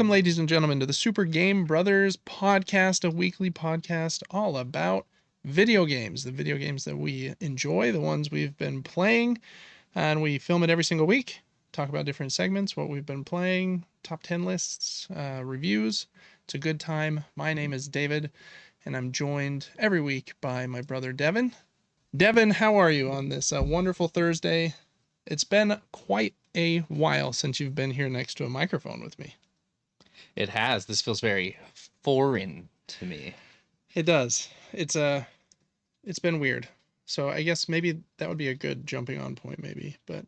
Welcome, ladies and gentlemen, to the Super Game Brothers podcast, a weekly podcast all about video games, the video games that we enjoy, the ones we've been playing, and we film it every single week, talk about different segments, what we've been playing, top 10 lists, reviews. It's a good time. My name is David, and I'm joined every week by my brother Devin. Devin, how are you on this wonderful Thursday? It's been quite a while since you've been here next to a microphone with me. It has. This feels very foreign to me. It does. It's been weird. So I guess maybe that would be a good jumping on point maybe. But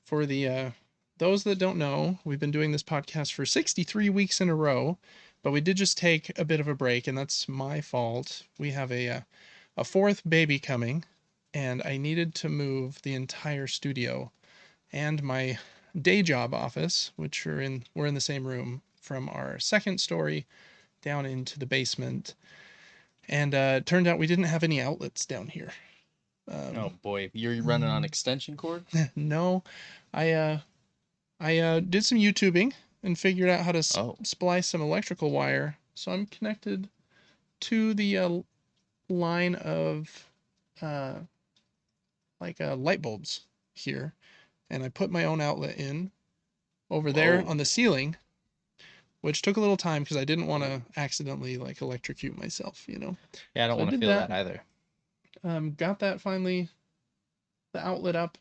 for the those that don't know, we've been doing this podcast for 63 weeks in a row, but we did just take a bit of a break, and that's my fault. We have a fourth baby coming, and I needed to move the entire studio and my day job office, which we're in the same room, from our second story down into the basement. And it turned out we didn't have any outlets down here. Oh boy, you're running on extension cord? No, I did some YouTubing and figured out how to splice some electrical wire. So I'm connected to the line of light bulbs here, and I put my own outlet in over there on the ceiling, which took a little time because I didn't want to accidentally electrocute myself, Yeah, I don't want to feel that either. Got that finally, the outlet up,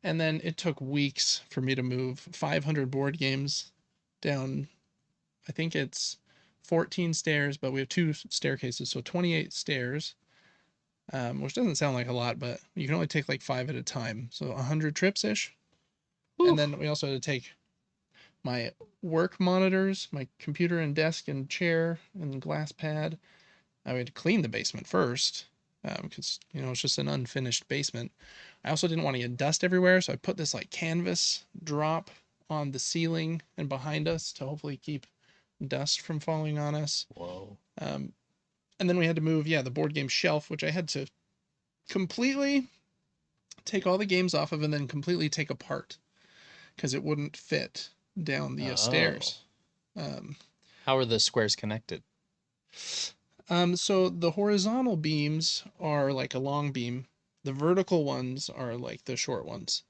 and then it took weeks for me to move 500 board games down. I think it's 14 stairs, but we have 2 staircases, so 28 stairs, which doesn't sound like a lot, but you can only take 5 at a time, so 100 trips-ish. And then we also had to take my work monitors, my computer and desk and chair and glass pad. I had to clean the basement first because, it's just an unfinished basement. I also didn't want to get dust everywhere, so I put this canvas drop on the ceiling and behind us to hopefully keep dust from falling on us. Whoa. And then we had to move, the board game shelf, which I had to completely take all the games off of and then completely take apart because it wouldn't fit down the stairs. How are the squares connected? So the horizontal beams are like a long beam. The vertical ones are like the short ones.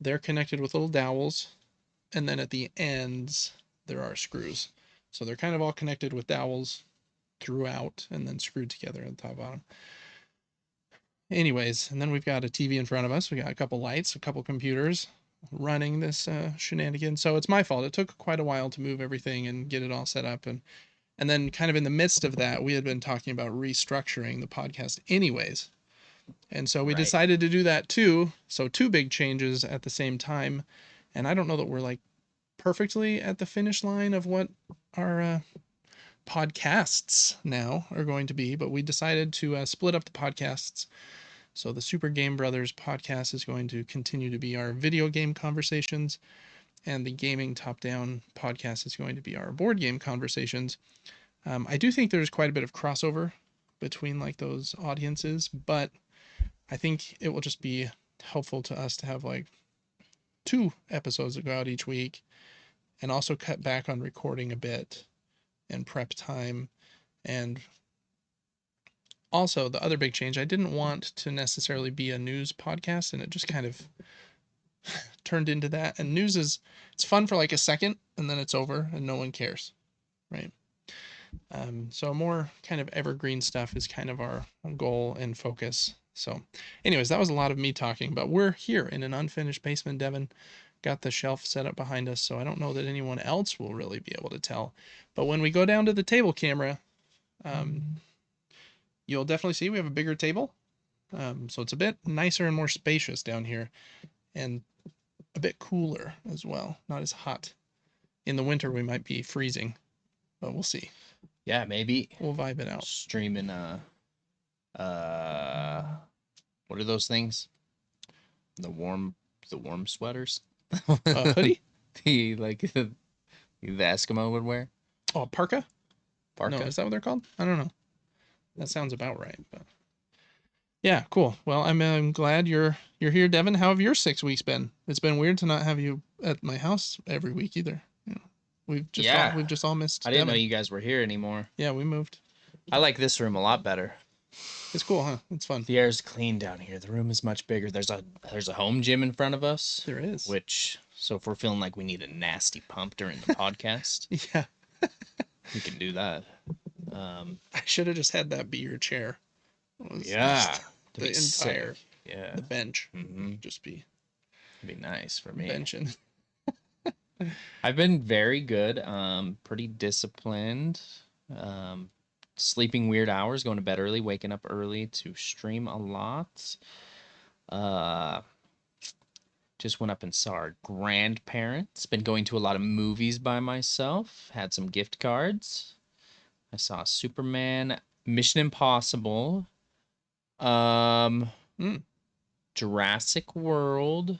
They're connected with little dowels, and then at the ends there are screws. So they're kind of all connected with dowels throughout and then screwed together at the top and bottom. Anyways, and then we've got a TV in front of us. We got a couple lights, a couple computers running this shenanigan. So it's my fault. It took quite a while to move everything and get it all set up. And then kind of in the midst of that, we had been talking about restructuring the podcast anyways. And so we decided to do that too. So 2 big changes at the same time. And I don't know that we're perfectly at the finish line of what our podcasts now are going to be, but we decided to split up the podcasts. So the Super Game Brothers podcast is going to continue to be our video game conversations, and the Gaming Top-Down podcast is going to be our board game conversations. I do think there's quite a bit of crossover between those audiences, but I think it will just be helpful to us to have 2 episodes that go out each week, and also cut back on recording a bit and prep time. And also, the other big change, I didn't want to necessarily be a news podcast, and it just kind of turned into that. And news it's fun for a second, and then it's over, and no one cares, right? So more kind of evergreen stuff is kind of our goal and focus. So anyways, that was a lot of me talking, but we're here in an unfinished basement. Devin got the shelf set up behind us, so I don't know that anyone else will really be able to tell. But when we go down to the table camera, you'll definitely see we have a bigger table. So it's a bit nicer and more spacious down here, and a bit cooler as well. Not as hot. In the winter, we might be freezing, but we'll see. Yeah, maybe. We'll vibe it out. Streaming, what are those things? The warm sweaters? Hoodie? the Eskimo would wear? Oh, parka? Parka? No, is that what they're called? I don't know. That sounds about right, but yeah, cool. Well, I'm glad you're here, Devin. How have your 6 weeks been? It's been weird to not have you at my house every week either. We've Yeah. just all missed I didn't know Devin. you guys were here anymore. Yeah, we moved. I like this room a lot better. It's cool, huh? It's fun. The air's clean down here. The room is much bigger. There's a home gym in front of us. There is. Which, so if we're feeling like we need a nasty pump during the podcast, Yeah. we can do that. I should have just had that be your chair. It was Yeah. just the entire Sick. Yeah. the bench. Mm-hmm. Just be It'd be nice for me. benching. I've been very good. Pretty disciplined. Sleeping weird hours, going to bed early, waking up early to stream a lot. Just went up and saw our grandparents. Been going to a lot of movies by myself. Had some gift cards. I saw Superman, Mission Impossible, Jurassic World.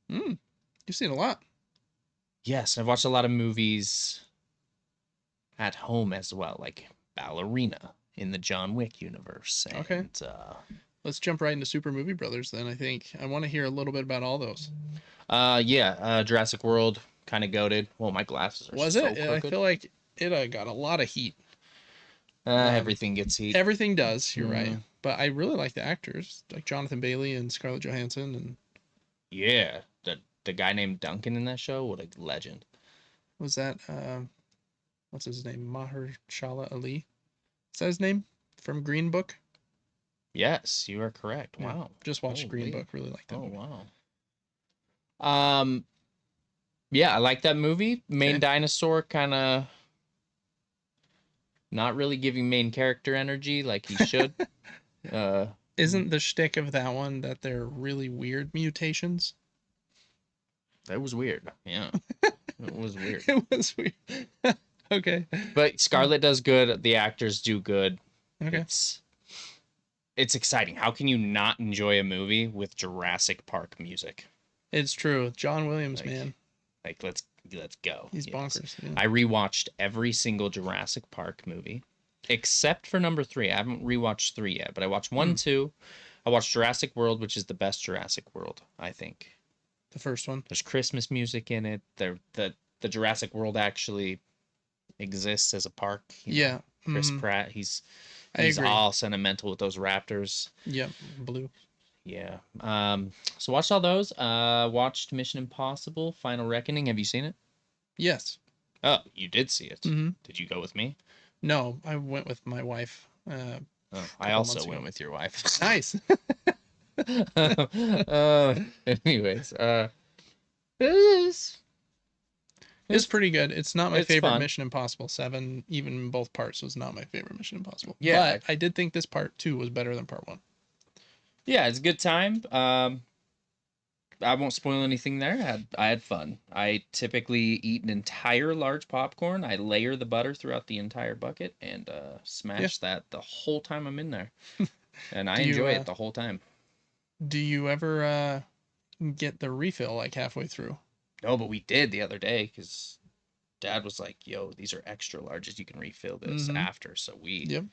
You've seen a lot. Yes, I've watched a lot of movies at home as well, like Ballerina in the John Wick universe. And, Okay. Let's jump right into Super Movie Brothers then. I think I want to hear a little bit about all those. Jurassic World, kind of goated. Well, my glasses are Was so it? I crooked. feel like it got a lot of heat. Everything gets heat. Everything does. You're right. Mhm. But I really like the actors, like Jonathan Bailey and Scarlett Johansson, and Yeah, the guy named Duncan in that show, what a legend. was that what's his name? Mahershala Ali. Is that his name from Green Book? Yes, you are correct. Yeah, Wow. just watched Green Holy. Book. Really like that. Oh movie. wow. Yeah, I like that movie. Main Okay. dinosaur kind of not really giving main character energy like he should. Isn't the shtick of that one that they're really weird mutations? That was weird. Yeah. It was weird. It was weird. Okay. But Scarlett does good. The actors do good. Okay. It's exciting. How can you not enjoy a movie with Jurassic Park music? It's true. John Williams, Like, man. Like let's go. He's Yes. bonkers. Yeah. I rewatched every single Jurassic Park movie except for number 3. I haven't rewatched 3 yet, but I watched 1, 2. I watched Jurassic World, which is the best Jurassic World, I think. The first one. There's Christmas music in it. The Jurassic World actually exists as a park. Yeah. Chris Mhm. Pratt, he's I agree. all sentimental with those raptors. Yeah. Blue. Yeah. So watched all those. Watched Mission Impossible, Final Reckoning. Have you seen it? Yes. Oh, you did see it. Mm-hmm. Did you go with me? No, I went with my wife. Oh, I also went with your wife. Nice. Anyways, it's It's pretty good. It's not my It's favorite fun. Mission Impossible 7. Even both parts was not my favorite Mission Impossible. Yeah. But I did think this part 2 was better than part 1. yeah, it's a good time. I won't spoil anything there. I had fun. I typically eat an entire large popcorn. I layer the butter throughout the entire bucket and smash that the whole time I'm in there. And I Do you, enjoy it the whole time. Do you ever get the refill like halfway through? No, but we did the other day because Dad was like, "Yo, these are extra larges. You can refill this Mhm. after." So Yep.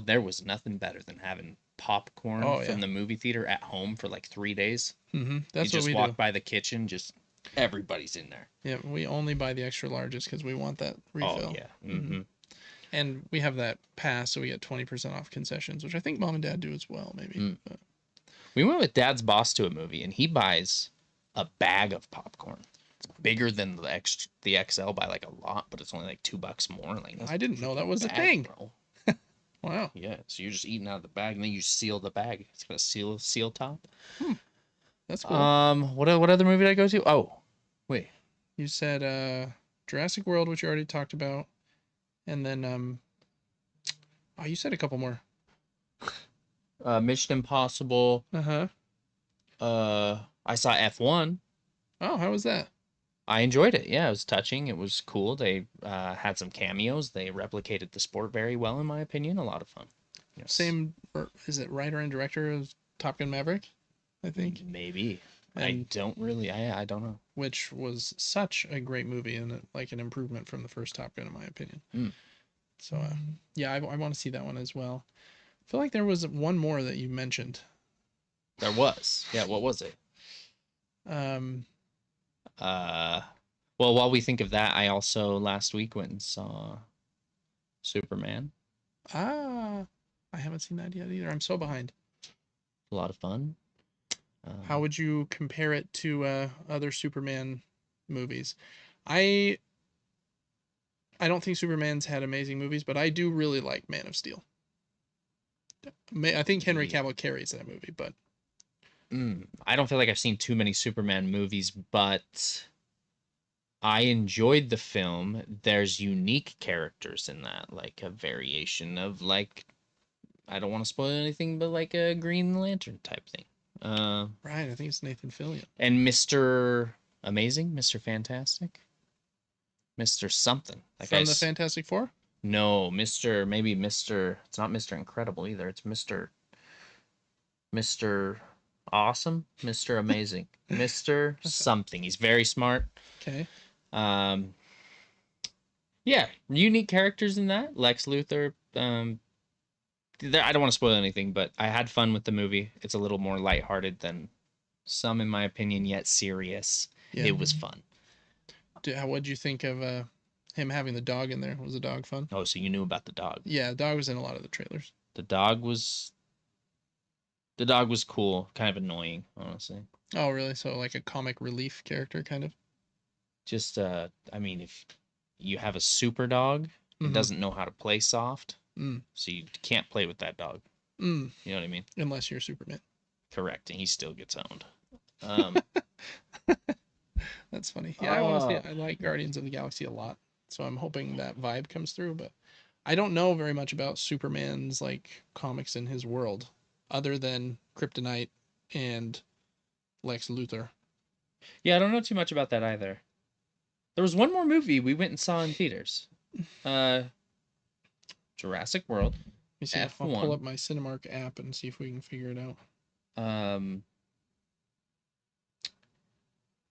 there was nothing better than having popcorn from the movie theater at home for like 3 days. Mm-hmm. That's you what just we walk do. by the kitchen, just everybody's in there. Yeah, we only buy the extra larges because we want that refill. Oh yeah. Mm-hmm. And we have that pass, so we get 20% off concessions, which I think Mom and Dad do as well, maybe. Mm. But We went with Dad's boss to a movie, and he buys a bag of popcorn. It's bigger than the XL by like a lot, but it's only like $2 more. Like I didn't know that was a bag, thing. bro. Wow. Yeah, so you're just eating out of the bag, and then you seal the bag. It's got a seal top. That's cool. What other movie did I go to? Oh, wait. You said Jurassic World, which you already talked about. And then oh, you said a couple more. Mission Impossible. Uh-huh. I saw F1. Oh, how was that? I enjoyed it. Yeah, it was touching. It was cool. They had some cameos. They replicated the sport very well, in my opinion. A lot of fun. Yes. Same, or is it writer and director as Top Gun Maverick? I think. Maybe. I And don't really. I don't know. which was such a great movie and like an improvement from the first Top Gun, in my opinion. Mm. So, yeah, I want to see that one as well. I feel like there was one more that you mentioned. There was. Yeah. What was it? Um, Well, Well, while we think of that, I also last week went and saw Superman. Ah, I haven't seen that yet either. I'm so behind. A lot of fun. How would you compare it to other Superman movies? I I don't think Superman's had amazing movies, but I do really like Man of Steel. I think Henry Yeah. Cavill carries that movie, but I don't feel like I've seen too many Superman movies, but I enjoyed the film. There's unique characters in that, like a variation of like I don't want to spoil anything, but like a Green Lantern type thing. right, I think it's Nathan Fillion And Mr. Amazing, Mr. Fantastic, Mr. Something. That from the guy's Fantastic Four. no Mr. Maybe Mr. It's not Mr. Incredible either. It's Mr. Awesome, Mr. Amazing, Mr. Something. He's very smart. Okay, Um, yeah, unique characters in that. Lex Luthor. I don't want to spoil anything, but I had fun with the movie. It's a little more lighthearted than some, in my opinion, yet serious. yeah. It was fun. What'd you think of him having the dog in there? Was the dog fun? Oh, so you knew about the dog. Yeah, the dog was in a lot of the trailers. The dog was the dog was cool, kind of annoying, honestly. Oh, really? So like a comic relief character, kind of. Just I mean, if you have a super dog, it Mm-hmm. doesn't know how to play soft, Mm. so you can't play with that dog. Mm. You know what I mean? Unless you're Superman. Correct, and he still gets owned. Um, That's funny. Yeah, I want to see it. oh, I like Guardians of the Galaxy a lot, so I'm hoping that vibe comes through. But I don't know very much about Superman's like comics in his world, other than Kryptonite and Lex Luthor. yeah, I don't know too much about that either. There was one more movie we went and saw in theaters. Uh, Jurassic World, Let me see. I'll pull F1. up my Cinemark app and see if we can figure it out. Um,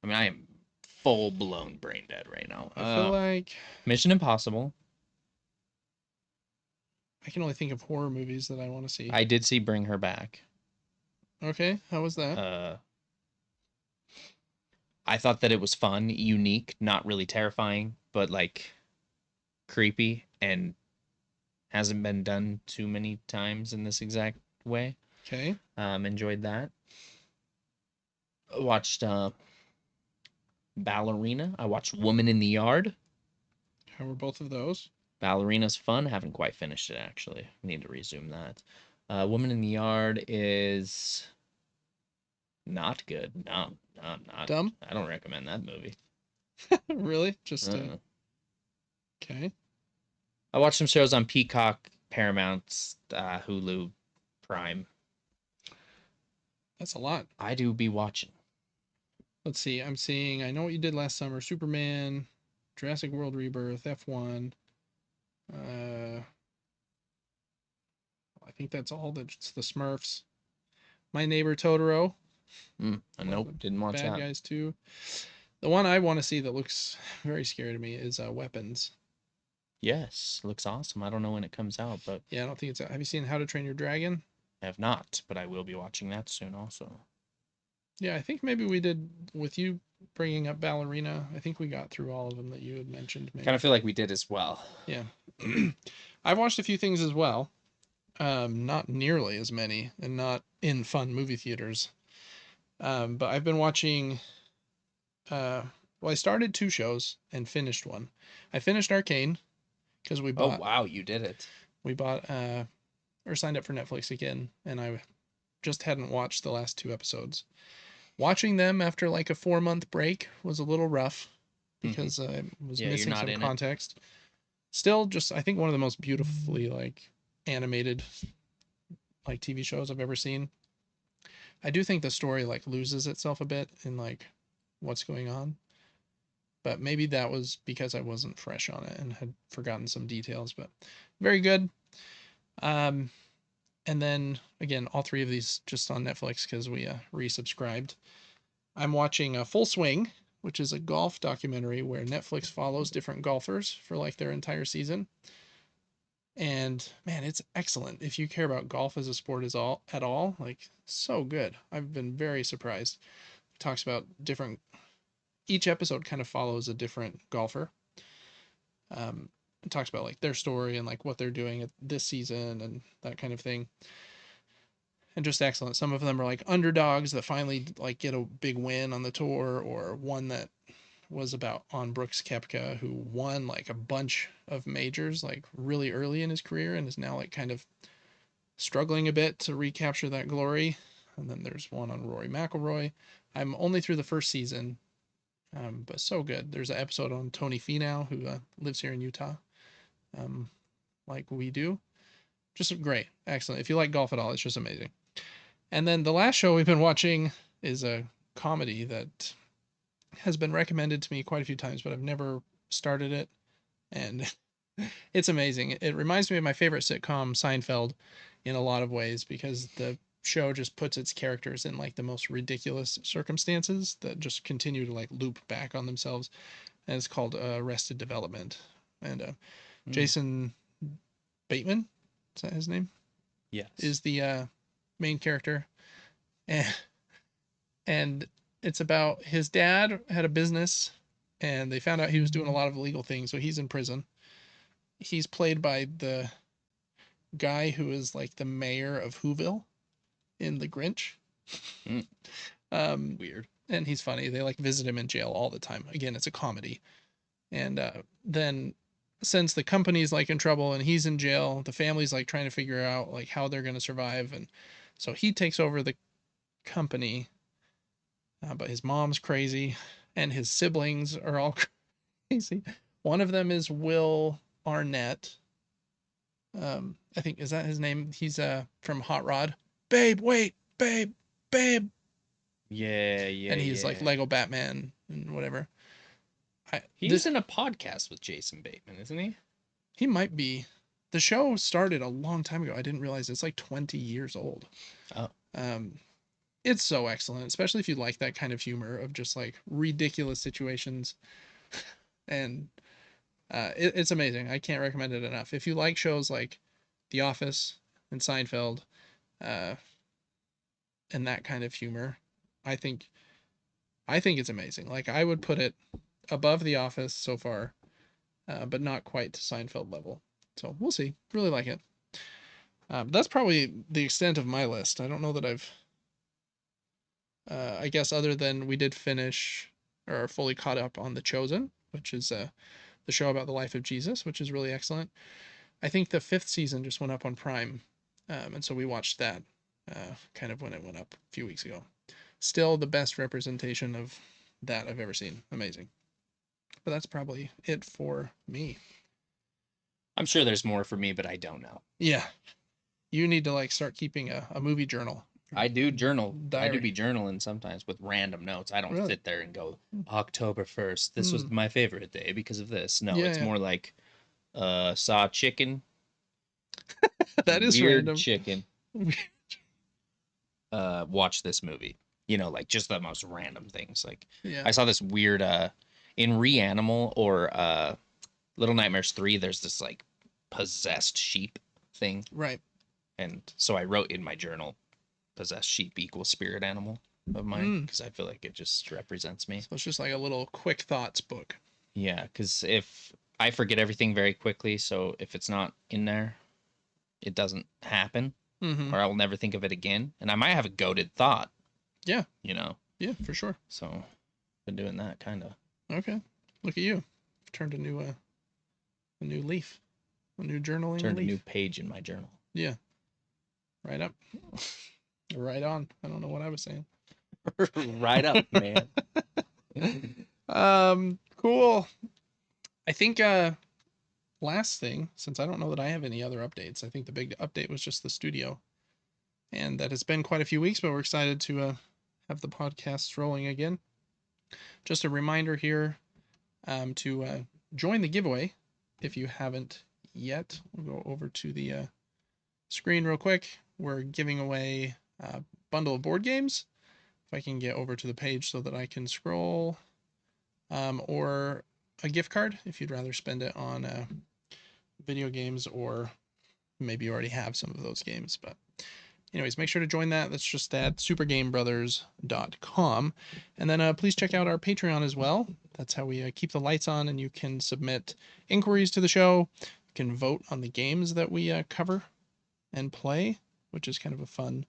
I mean, I am full blown brain dead right now. I feel like Mission Impossible. I can only think of horror movies that I want to see. I did see Bring Her Back. Okay, how was that? I thought that it was fun, unique, not really terrifying, but like creepy and hasn't been done too many times in this exact way. Okay. Enjoyed that. Watched Ballerina. I watched Woman in the Yard. How were both of those? Ballerina's fun. Haven't quite finished it actually. Need to resume that. Woman in the Yard is not good. No, not. Dumb? I don't recommend that movie. Really? Just Uh-uh. okay. I watched some shows on Peacock, Paramount, Hulu, Prime. That's a lot. I do be watching. Let's see. I'm seeing I Know What You Did Last Summer, Superman, Jurassic World Rebirth, F1. I think that's all. That's the Smurfs. My Neighbor Totoro. Nope, didn't watch Bad that. Guys 2. The one I want to see that looks very scary to me is Weapons. Yes, looks awesome. I don't know when it comes out, but Yeah, I don't think it's. Have you seen How to Train Your Dragon? I have not. But I will be watching that soon also. Yeah, I think maybe we did with you bringing up Ballerina. I think we got through all of them that you had mentioned. Maybe. Kind of feel like we did as well. Yeah. I've watched a few things as well. Not nearly as many, and not in fun movie theaters. But I've been watching. Well, I started two shows and finished one. I finished Arcane because we Oh bought wow, you did it. we bought or signed up for Netflix again, and I just hadn't watched the last two episodes. Watching them after like a 4 month break was a little rough because I was Yeah, you're missing not some in it. context. Still, just I think one of the most beautifully like animated like TV shows I've ever seen. I do think the story like loses itself a bit in like what's going on, but maybe that was because I wasn't fresh on it and had forgotten some details. But very good. Um, and then again, all three of these just on Netflix because we resubscribed. I'm watching Full Swing, which is a golf documentary where Netflix follows different golfers for like their entire season. And man, it's excellent. If you care about golf as a sport at all, like so good. I've been very surprised. It talks about different each episode kind of follows a different golfer. It talks about like their story and like what they're doing at this season and that kind of thing. And just excellent. Some of them are like underdogs that finally like get a big win on the tour, or one that was about on Brooks Koepka, who won like a bunch of majors like really early in his career and is now like kind of struggling a bit to recapture that glory. And then there's one on Rory McIlroy. I'm only through the first season, but so good. There's an episode on Tony Finau, who lives here in Utah, like we do. Just great, excellent. If you like golf at all, it's just amazing. And then the last show we've been watching is a comedy that has been recommended to me quite a few times, but I've never started it. And it's amazing. It reminds me of my favorite sitcom, Seinfeld, in a lot of ways, because the show just puts its characters in like the most ridiculous circumstances that just continue to like loop back on themselves. And it's called Arrested Development. And Jason Bateman, is that his name? Yes. Is the main character. And it's about his dad had a business and they found out he was doing a lot of illegal things, so he's in prison. He's played by the guy who is like the mayor of Whoville in The Grinch. Weird. And he's funny. They like visit him in jail all the time. Again, it's a comedy. And then since the company's like in trouble and he's in jail, the family's like trying to figure out like how they're going to survive. And so he takes over the company, but his mom's crazy and his siblings are all crazy. One of them is Will Arnett. I think, is that his name? He's from Hot Rod. Babe, wait, babe, babe. Yeah. And he's like Lego Batman and whatever. He's in a podcast with Jason Bateman, isn't he? He might be. The show started a long time ago. I didn't realize it's like 20 years old. Oh. It's so excellent, especially if you like that kind of humor of just like ridiculous situations. And it's amazing. I can't recommend it enough. If you like shows like The Office and Seinfeld, and that kind of humor, I think it's amazing. Like I would put it above The Office so far, but not quite to Seinfeld level. So we'll see. Really like it. That's probably the extent of my list. I don't know that I've. I guess other than we did finish or are fully caught up on The Chosen, which is the show about the life of Jesus, which is really excellent. I think the 5th season just went up on Prime, and so we watched that kind of when it went up a few weeks ago. Still the best representation of that I've ever seen. Amazing. But that's probably it for me. I'm sure there's more for me, but I don't know. Yeah. You need to like start keeping a movie journal. I do journal. Diary. I do be journaling sometimes with random notes. I don't Really? sit there and go, October 1st, this was my favorite day because of this. No, it's more like saw chicken. That is weird random. Chicken. Watch this movie. You know, like just the most random things. Like I saw this weird in Reanimal or Little Nightmares 3, there's this like possessed sheep thing. Right. And so I wrote in my journal, possessed sheep equals spirit animal of mine, because I feel like it just represents me. So it's just like a little quick thoughts book. Yeah, because if I forget everything very quickly, so if it's not in there, it doesn't happen, or I will never think of it again. And I might have a goated thought. Yeah. You know? Yeah, for sure. So been doing that kind of. Okay. Look at you. Turned a new leaf. A new journaling Turned leaf. a new page in my journal. Yeah. Right up. Right on. I don't know what I was saying. Right up, man. Cool. I think last thing, since I don't know that I have any other updates, I think the big update was just the studio. And that has been quite a few weeks, but we're excited to have the podcast rolling again. Just a reminder here to join the giveaway if you haven't yet. We'll go over to the screen real quick. We're giving away a bundle of board games. If I can get over to the page so that I can scroll, or a gift card if you'd rather spend it on video games, or maybe you already have some of those games, but Anyways, make sure to join that. That's just at supergamebrothers.com. And then please check out our Patreon as well. That's how we keep the lights on, and you can submit inquiries to the show. You can vote on the games that we cover and play, which is kind of a fun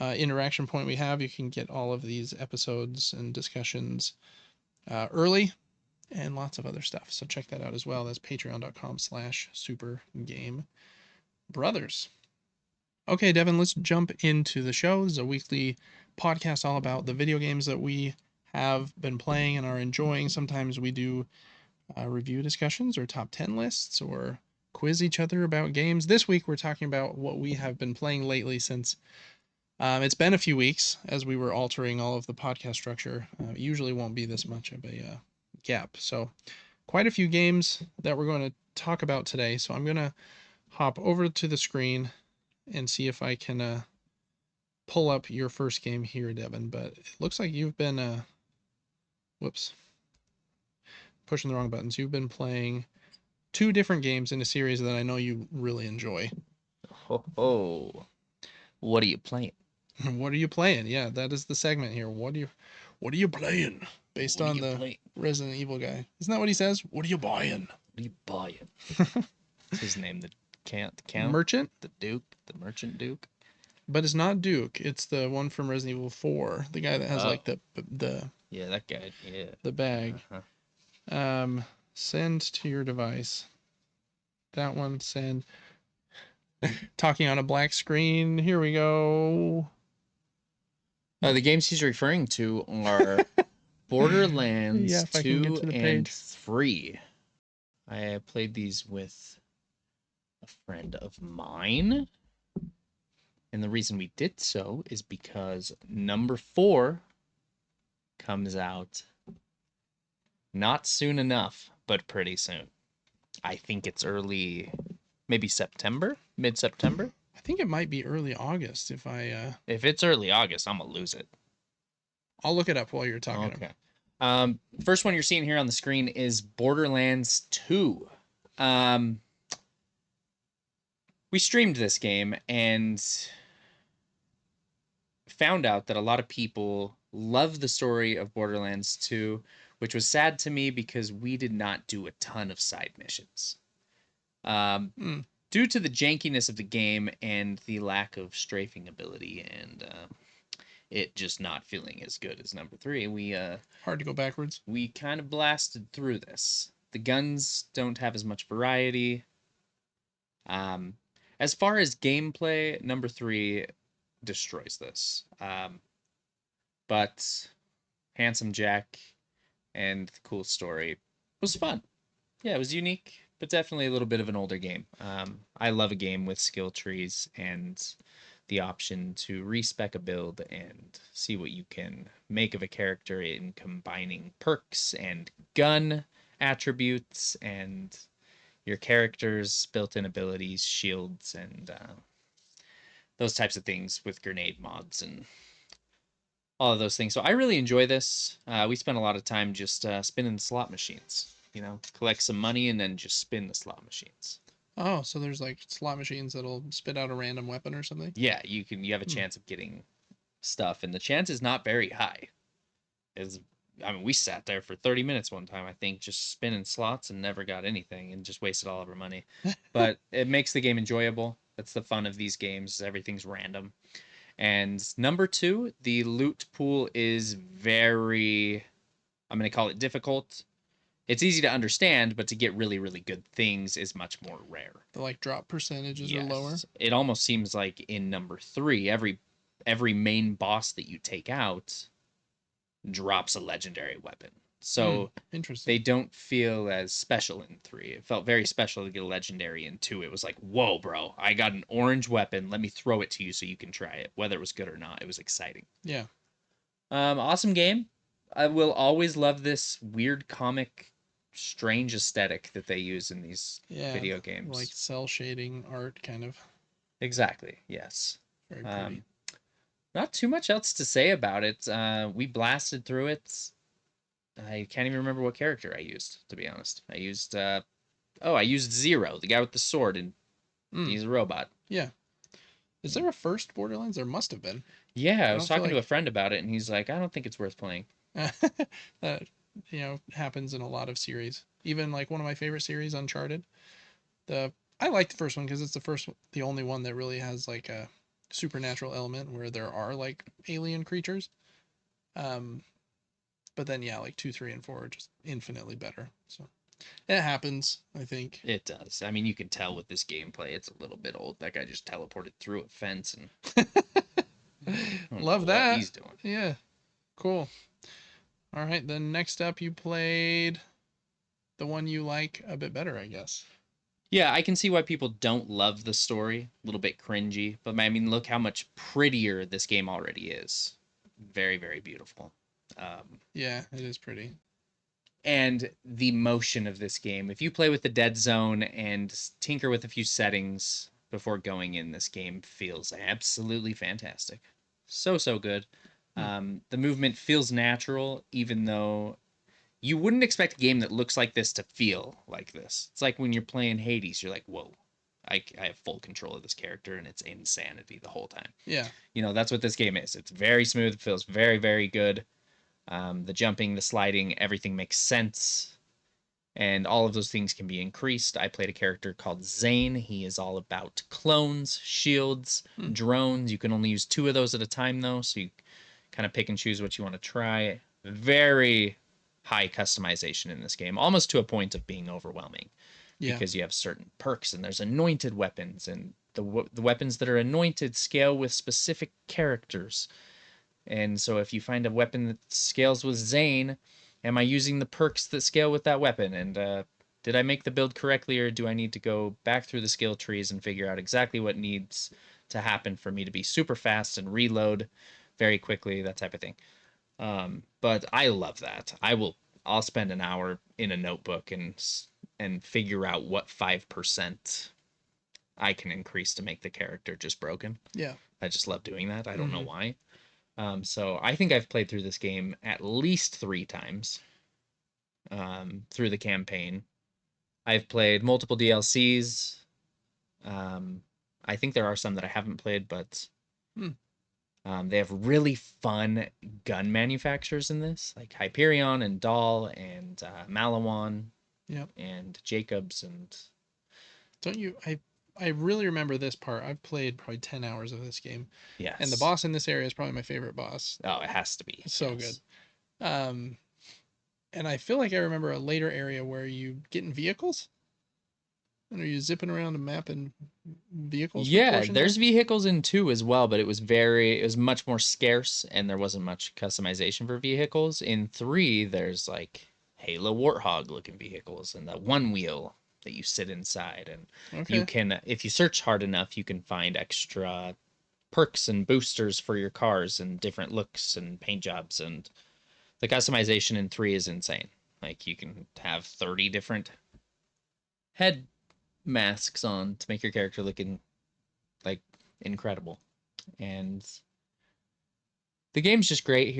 interaction point we have. You can get all of these episodes and discussions early and lots of other stuff. So check that out as well. That's patreon.com/supergamebrothers. Okay, Devin, let's jump into the show. This is a weekly podcast all about the video games that we have been playing and are enjoying. Sometimes we do review discussions or top 10 lists or quiz each other about games. This week, we're talking about what we have been playing lately since it's been a few weeks as we were altering all of the podcast structure. Usually won't be this much of a gap. So quite a few games that we're going to talk about today. So I'm going to hop over to the screen and see if I can pull up your first game here, Devin. But it looks like you've been, whoops, pushing the wrong buttons. You've been playing 2 different games in a series that I know you really enjoy. Ho. What are you playing? What are you playing? Yeah, that is the segment here. What are you playing? Based on the Resident Evil guy. Isn't that what he says? What are you buying? What are you buying? What's his name? The Count? Merchant? The Duke? The Merchant Duke? But it's not Duke. It's the one from Resident Evil 4. The guy that has like the yeah, that guy. Yeah. The bag. Uh-huh. Send to your device. That one, send. Talking on a black screen. Here we go. The games he's referring to are Borderlands 2 and 3. I played these with a friend of mine. And the reason we did so is because number 4 comes out not soon enough, but pretty soon. I think it's early, maybe September, mid-September. I think it might be early August if I... If it's early August, I'm going to lose it. I'll look it up while you're talking. Okay. First one you're seeing here on the screen is Borderlands 2. We streamed this game and found out that a lot of people love the story of Borderlands 2, which was sad to me because we did not do a ton of side missions. Due to the jankiness of the game and the lack of strafing ability and it just not feeling as good as number 3, we hard to go backwards. We kind of blasted through this. The guns don't have as much variety. As far as gameplay, number 3 destroys this. But Handsome Jack and the cool story was fun. Yeah, it was unique, but definitely a little bit of an older game. I love a game with skill trees and the option to respec a build and see what you can make of a character in combining perks and gun attributes and your character's built-in abilities, shields, and those types of things with grenade mods and all of those things. So I really enjoy this. We spent a lot of time just spinning slot machines. You know, collect some money and then just spin the slot machines. Oh, so there's like slot machines that'll spit out a random weapon or something? Yeah, you have a chance of getting stuff, and the chance is not very high. We sat there for 30 minutes one time, I think, just spinning slots and never got anything and just wasted all of our money. But it makes the game enjoyable. That's the fun of these games. Everything's random. And number 2, the loot pool is very, I'm going to call it difficult. It's easy to understand, but to get really, really good things is much more rare. The like drop percentages are lower? It almost seems like in number 3, every main boss that you take out drops a legendary weapon. So interesting. They don't feel as special in 3. It felt very special to get a legendary in 2. It was like, whoa, bro, I got an orange weapon. Let me throw it to you so you can try it. Whether it was good or not, it was exciting. Yeah. Awesome game. I will always love this weird comic, strange aesthetic that they use in these video games. Like cell shading art, kind of. Exactly. Yes. Very pretty. Not too much else to say about it. We blasted through it. I can't even remember what character I used, to be honest. I used Zero, the guy with the sword, and he's a robot. Yeah. Is there a first Borderlands? There must have been. Yeah, I I was don't feel talking to a like friend about it, and he's like, I don't think it's worth playing. that happens in a lot of series. Even like one of my favorite series, Uncharted. The I like the first one because it's the only one that really has like a supernatural element where there are like alien creatures. Um, but then yeah, like 2, 3, and 4 are just infinitely better. So it happens, I think. It does. I mean, you can tell with this gameplay, it's a little bit old. That guy just teleported through a fence, and I don't know Love what that. he's doing. Yeah, cool. All right, then next up, you played the one you like a bit better, I guess. Yeah, I can see why people don't love the story. A little bit cringy, but I mean, look how much prettier this game already is. Very, very beautiful. Um, Yeah, it is pretty. and the motion of this game. If you play with the dead zone and tinker with a few settings before going in, this game feels absolutely fantastic. So, so good. Hmm. The movement feels natural, even though you wouldn't expect a game that looks like this to feel like this. It's like when you're playing Hades, you're like, whoa, I have full control of this character, and it's insanity the whole time. Yeah. That's what this game is. It's very smooth, feels very, very good. The jumping, the sliding, everything makes sense. And all of those things can be increased. I played a character called Zane. He is all about clones, shields, Hmm. drones. You can only use 2 of those at a time, though, so you kind of pick and choose what you want to try. Very high customization in this game, almost to a point of being overwhelming, Yeah. because you have certain perks and there's anointed weapons, and the weapons that are anointed scale with specific characters. And so if you find a weapon that scales with Zane, am I using the perks that scale with that weapon? And did I make the build correctly, or do I need to go back through the skill trees and figure out exactly what needs to happen for me to be super fast and reload very quickly, that type of thing. But I love that. I'll spend an hour in a notebook and figure out what 5% I can increase to make the character just broken. Yeah. I just love doing that. I don't know Hmm. why. So I think I've played through this game at least 3 times through the campaign. I've played multiple DLCs. Um, I think there are some that I haven't played, but Hmm. they have really fun gun manufacturers in this, like Hyperion and Dahl and Malawan Yeah. and Jacobs and Don't you? I really remember this part. I've played probably 10 hours of this game, and the yes. boss in this area is probably my favorite boss. Oh, it has to be. It's so good. Yes. Um, and I feel like I remember a later area where you get in vehicles, and are you zipping around a map in vehicles for Yeah, portions of there's it? vehicles in 2 as well, but it was much more scarce and there wasn't much customization for vehicles. In 3, there's like Halo Warthog looking vehicles and the one wheel that you sit inside, and you Okay. can, if you search hard enough, you can find extra perks and boosters for your cars and different looks and paint jobs, and the customization in 3 is insane. Like you can have 30 different head masks on to make your character looking like incredible. And the game's just great.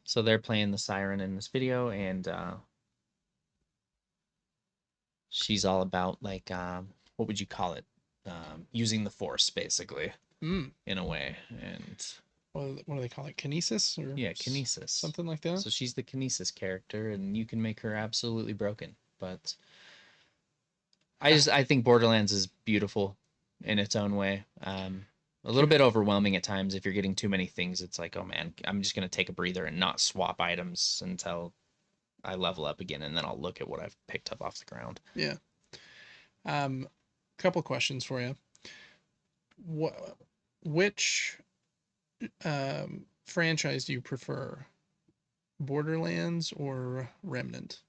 So they're playing the siren in this video, and she's all about like what would you call it? Using the force basically Hmm. in a way. And What do they call it? Kinesis or yeah, kinesis. something like that? So she's the kinesis character, and you can make her absolutely broken. But Ah, I think Borderlands is beautiful in its own way. A little bit overwhelming at times if you're getting too many things. It's like, oh man, I'm just gonna take a breather and not swap items until I level up again, and then I'll look at what I've picked up off the ground. yeah. Um, couple questions for you. What, which franchise do you prefer? Borderlands or Remnant?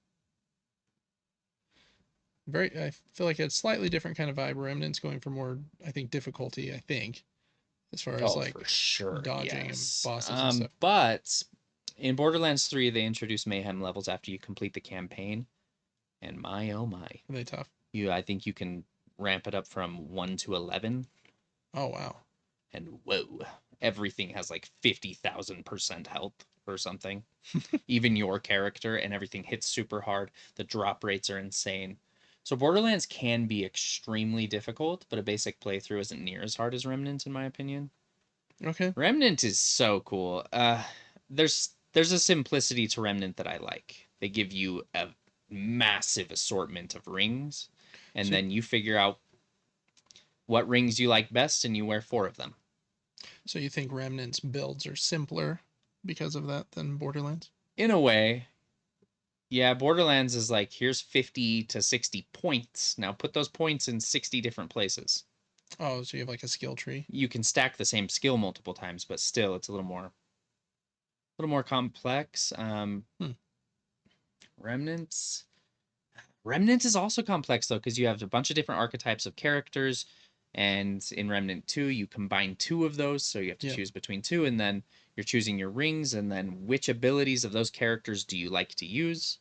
I feel like it's slightly different kind of vibe. Remnant's going for more, I think, difficulty. I think as far as Oh, for like sure, dodging and yes. bosses and stuff. But in Borderlands 3, they introduce mayhem levels after you complete the campaign, and my oh my, Are they tough? I think you can ramp it up from 1 to 11, Oh wow. and whoa, everything has like 50,000% health or something. Even your character, and everything hits super hard. The drop rates are insane. So Borderlands can be extremely difficult, but a basic playthrough isn't near as hard as Remnant, in my opinion. Okay. Remnant is so cool. There's a simplicity to Remnant that I like. They give you a massive assortment of rings, and So, then you figure out what rings you like best, and you wear 4 of them. so you think Remnant's builds are simpler because of that than Borderlands? In a way, yeah, Borderlands is like, here's 50 to 60 points. Now put those points in 60 different places. Oh, so you have like a skill tree. You can stack the same skill multiple times, but still it's a little more complex. Hmm. Remnants Remnant is also complex though, because you have a bunch of different archetypes of characters, and in Remnant 2, you combine 2 of those, so you have to Yeah. choose between 2, and then you're choosing your rings, and then which abilities of those characters do you like to use?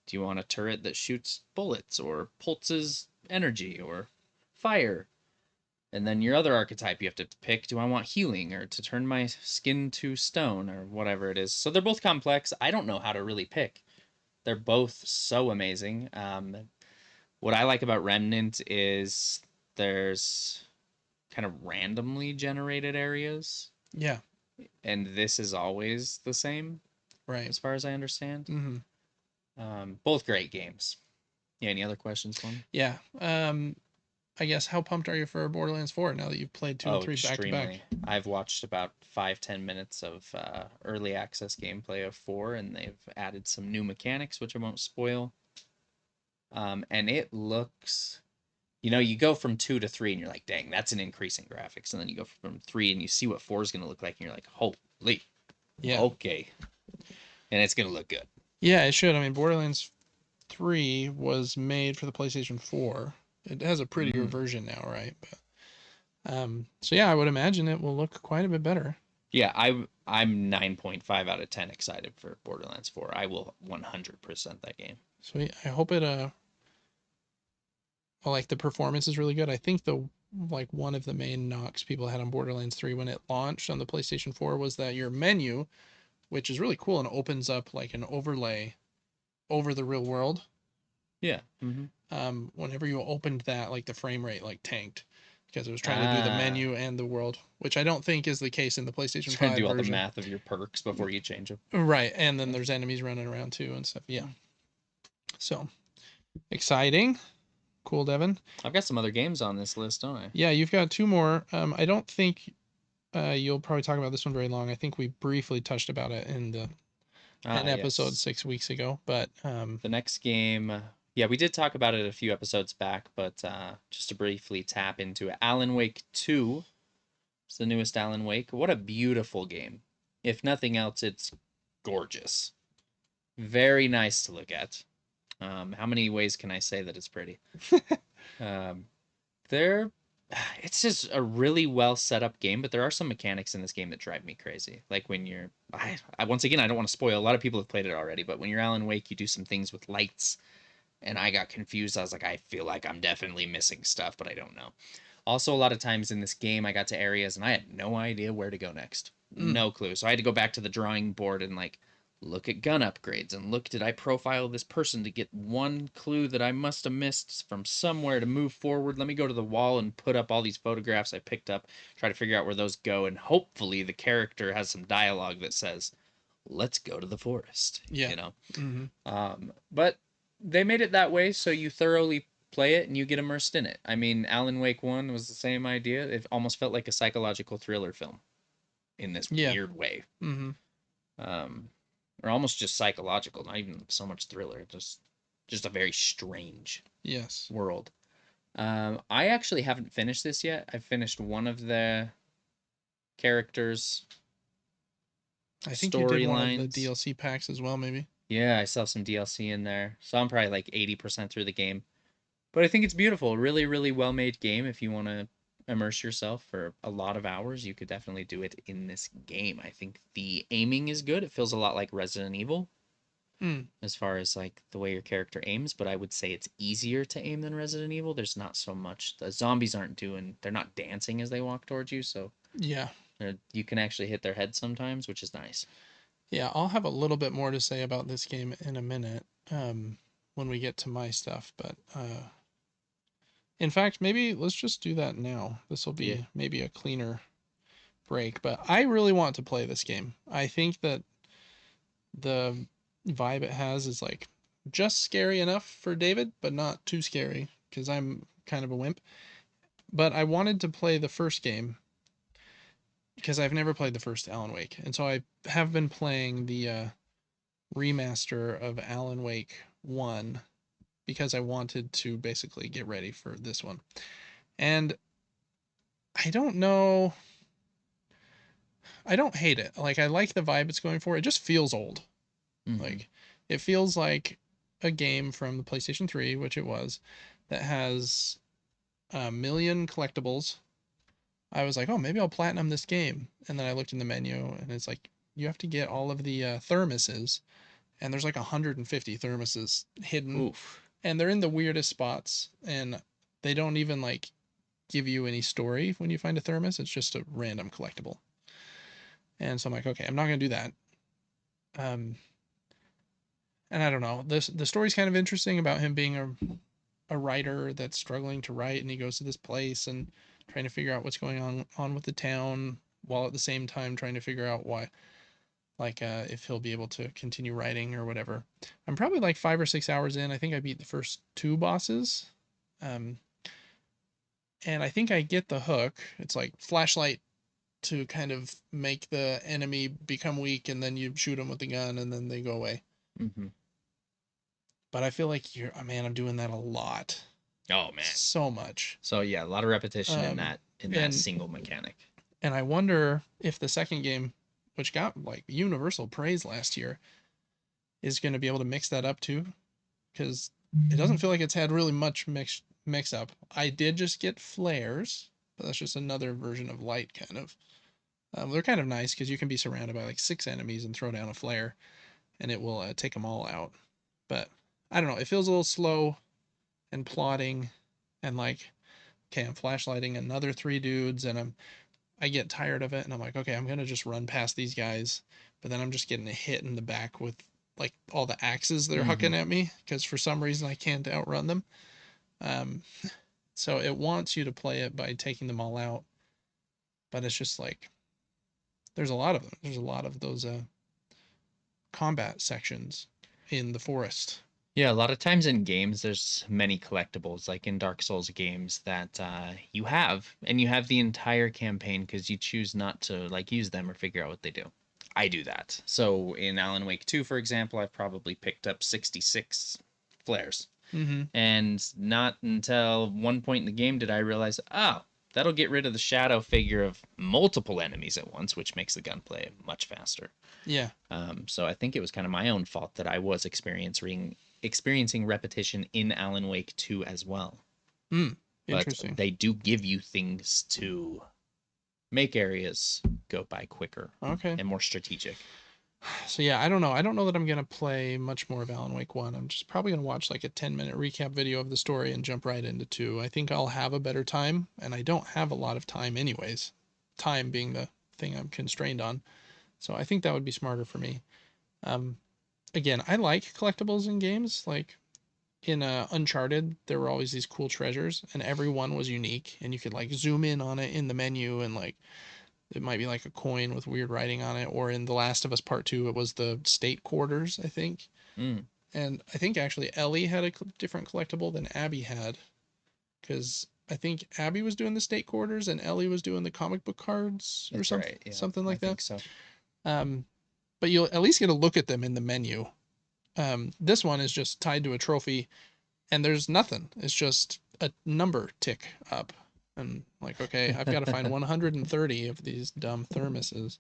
Do you want a turret that shoots bullets, or pulses energy, or fire? And then your other archetype you have to pick, do I want healing, or to turn my skin to stone, or whatever it is. So they're both complex. I don't know how to really pick. They're both so amazing. What I like about Remnant is there's kind of randomly generated areas, Yeah. and this is always the same, Right. as far as I understand. Mm-hmm. Both great games. Yeah, any other questions for me? Yeah. I guess how pumped are you for Borderlands 4 now that you've played 2 and Oh, 3 back to back? extremely. I've watched about 5-10 minutes of early access gameplay of 4, and they've added some new mechanics, which I won't spoil. And it looks, you go from 2 to 3 and you're like, dang, that's an increase in graphics. And then you go from 3 and you see what 4 is going to look like, and you're like, holy, Yeah. okay. And it's going to look good. Yeah, it should. I mean, Borderlands 3 was made for the PlayStation 4. It has a prettier version now, right? But so yeah, I would imagine it will look quite a bit better. Yeah, I'm 9.5 out of 10 excited for Borderlands 4. I will 100% that game. So I hope it well, like the performance is really good. I think the like one of the main knocks people had on Borderlands 3 when it launched on the PlayStation 4 was that your menu, which is really cool and opens up like an overlay over the real world. Yeah. Whenever you opened that, like the frame rate like tanked because it was trying to do the Ah, menu and the world, which I don't think is the case in the it's PlayStation trying to 5 do all the version. math of your perks before you change them. Right, and then there's enemies running around too and stuff. Yeah. So exciting. Cool, Devin. I've got some other games on this list, don't I? Yeah, you've got 2 more. I don't think you'll probably talk about this one very long. I think we briefly touched about it in the an episode Yes. 6 weeks ago, but The next game, yeah, we did talk about it a few episodes back, but just to briefly tap into it, Alan Wake 2. It's the newest Alan Wake. What a beautiful game. If nothing else, it's gorgeous. Very nice to look at. How many ways can I say that it's pretty? Um, there, it's just a really well set up game, but there are some mechanics in this game that drive me crazy. Like when you're, once again, I don't want to spoil. A lot of people have played it already, but when you're Alan Wake, you do some things with lights, and I got confused. I was like, I feel like I'm definitely missing stuff, but I don't know. Also, a lot of times in this game, I got to areas and I had no idea where to go next. mm, No clue. So I had to go back to the drawing board and like look at gun upgrades and look, did I profile this person to get one clue that I must have missed from somewhere to move forward? Let me go to the wall and put up all these photographs I picked up, try to figure out where those go, and hopefully the character has some dialogue that says, let's go to the forest, yeah. Mm-hmm. But they made it that way so you thoroughly play it and you get immersed in it. I mean, Alan Wake 1 was the same idea. It almost felt like a psychological thriller film in this Yeah. weird way. Mm-hmm. Um, or almost just psychological, not even so much thriller, just a very strange Yes. world. I actually haven't finished this yet. I've finished one of the characters' I think you did one of the storylines. DLC packs as well, maybe. Yeah, I still have some DLC in there. So I'm probably like 80% through the game. But I think it's beautiful. Really, really well made game. If you want to immerse yourself for a lot of hours, you could definitely do it in this game. I think the aiming is good. It feels a lot like Resident Evil Mm. as far as like the way your character aims, but I would say it's easier to aim than Resident Evil. There's not so much. The zombies they're not dancing as they walk towards you, so Yeah. you can actually hit their head sometimes, which is nice. Yeah, I'll have a little bit more to say about this game in a minute when we get to my stuff, but In fact, maybe let's just do that now. This will Yeah. be maybe a cleaner break, but I really want to play this game. I think that the vibe it has is like just scary enough for David, but not too scary because I'm kind of a wimp. But I wanted to play the first game because I've never played the first Alan Wake, and so I have been playing the remaster of Alan Wake 1 because I wanted to basically get ready for this one. And I don't know, I don't hate it. Like I like the vibe it's going for. It just feels old. Mm-hmm. Like it feels like a game from the PlayStation 3, which it was, that has a million collectibles. I was like, oh, maybe I'll platinum this game. And then I looked in the menu and it's like, you have to get all of the thermoses. And there's like 150 thermoses hidden. Oof. And they're in the weirdest spots. And they don't even like give you any story when you find a thermos. It's just a random collectible. And so I'm like, okay, I'm not going to do that. Um, and I don't know. The story's kind of interesting about him being a writer that's struggling to write, and he goes to this place and trying to figure out what's going on with the town, while at the same time trying to figure out why, like if he'll be able to continue writing or whatever. I'm probably like 5 or 6 hours in. I think I beat the first two bosses, um, and I think I get the hook. It's like flashlight to kind of make the enemy become weak, and then you shoot them with the gun, and then they go away. Mm-hmm. But I feel like you're, oh man, I'm doing that a lot, Oh man. so much. So yeah, a lot of repetition Um, in that and single mechanic. and I wonder if the second game, which got like universal praise last year, is going to be able to mix that up too, because it doesn't feel like it's had really much mix up. I did just get flares, but that's just another version of light, kind of. They're kind of nice because you can be surrounded by like 6 enemies and throw down a flare, and it will take them all out. But I don't know. It feels a little slow and plodding, and like, okay, I'm flashlighting another three dudes, and I get tired of it, and I'm like, okay, I'm gonna just run past these guys, but then I'm just getting a hit in the back with like all the axes they're Mm-hmm. hucking at me because for some reason I can't outrun them. Um, so it wants you to play it by taking them all out, but it's just like there's a lot of them. There's a lot of those combat sections in the forest. Yeah, a lot of times in games, there's many collectibles, like in Dark Souls games, that you have, and you have the entire campaign because you choose not to like use them or figure out what they do. I do that. So in Alan Wake 2, for example, I've probably picked up 66 flares. Mm-hmm. And not until one point in the game did I realize, oh, that'll get rid of the shadow figure of multiple enemies at once, which makes the gunplay much faster. Yeah. So I think it was kind of my own fault that I was experiencing repetition in Alan Wake 2 as well. But Interesting. they do give you things to make areas go by quicker Okay. and more strategic. So yeah, I don't know. I don't know that I'm gonna play much more of Alan Wake 1. I'm just probably gonna watch like a 10-minute recap video of the story and jump right into 2. I think I'll have a better time, and I don't have a lot of time anyways. Time being the thing I'm constrained on. So I think that would be smarter for me. Um, Again, I like collectibles in games. Like in Uncharted, there were always these cool treasures, and every one was unique, and you could like zoom in on it in the menu, and like it might be like a coin with weird writing on it. Or in The Last of Us Part 2, it was the state quarters, I think. Mm, And I think actually Ellie had a different collectible than Abby had, because I think Abby was doing the state quarters and Ellie was doing the comic book cards or that's right. Yeah, something I like that. think so. Um, but you'll at least get a look at them in the menu. This one is just tied to a trophy, and there's nothing. It's just a number tick up. And like, okay, I've got to find 130 of these dumb thermoses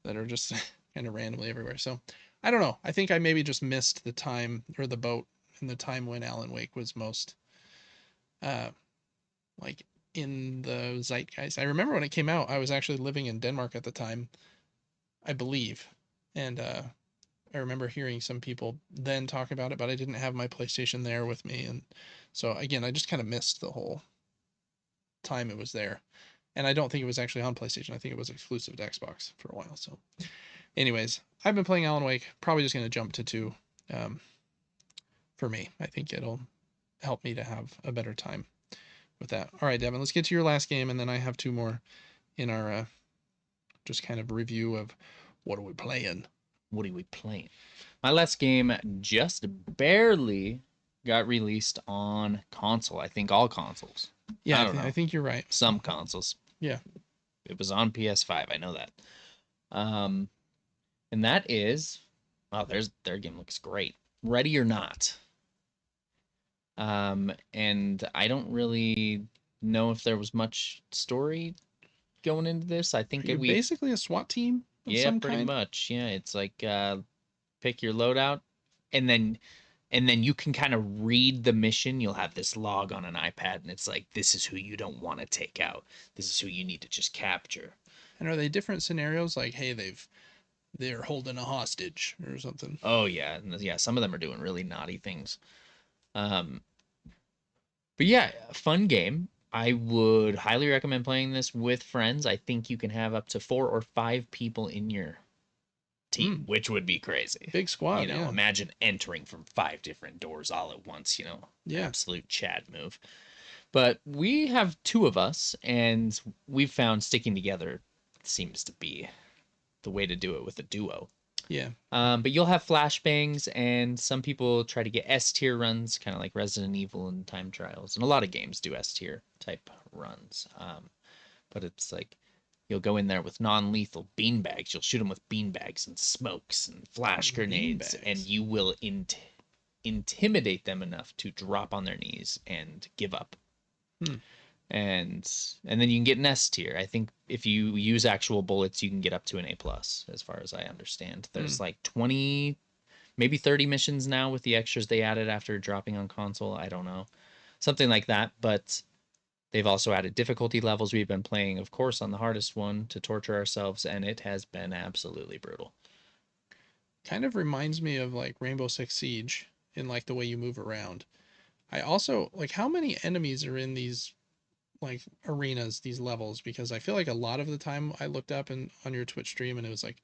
that are just kind of randomly everywhere. So I don't know. I think I maybe just missed the time or the boat in the time when Alan Wake was most uh like in the zeitgeist. I remember when it came out, I was actually living in Denmark at the time, I believe. And I remember hearing some people then talk about it, but I didn't have my PlayStation there with me. And so again, I just kind of missed the whole time it was there. And I don't think it was actually on PlayStation. I think it was exclusive to Xbox for a while. So anyways, I've been playing Alan Wake. Probably just going to jump to 2 for me. I think it'll help me to have a better time with that. All right, Devin, let's get to your last game, and then I have two more in our just kind of review of what are we playing. What are we playing? My last game just barely got released on console. I think all consoles. Yeah, I don't know. I think you're right. Some consoles. Yeah. It was on PS5. I know that. And that is, wow, their game looks great. Ready or Not. And I don't really know if there was much story going into this. I think You're we basically a SWAT team of yeah, some pretty kind. much. Yeah, it's like pick your loadout, and then you can kind of read the mission. You'll have this log on an iPad, and it's like, this is who you don't want to take out. This is who you need to just capture. And are they different scenarios? Like, hey, they're holding a hostage or something. Oh yeah, yeah. Some of them are doing really naughty things. Um, but yeah, fun game. I would highly recommend playing this with friends. I think you can have up to 4 or 5 people in your team, which would be crazy. Big squad, yeah. Imagine entering from 5 different doors all at once, Yeah. Absolute Chad move. But we have 2 of us, and we've found sticking together seems to be the way to do it with a duo. Yeah. But you'll have flashbangs, and some people try to get S tier runs, kind of like Resident Evil and Time Trials, and a lot of games do S tier type runs. But it's like you'll go in there with non-lethal beanbags. You'll shoot them with beanbags and smokes and flash grenades, and you will intimidate them enough to drop on their knees and give up. And then you can get an S tier. I think if you use actual bullets, you can get up to an A plus, as far as I understand. There's like 20, maybe 30 missions now with the extras they added after dropping on console. I don't know, something like that. But they've also added difficulty levels. We've been playing, of course, on the hardest one to torture ourselves, and it has been absolutely brutal. Kind of reminds me of like Rainbow Six Siege in like the way you move around. I also like how many enemies are in these like arenas, these levels, because I feel like a lot of the time I looked up and on your Twitch stream and it was like,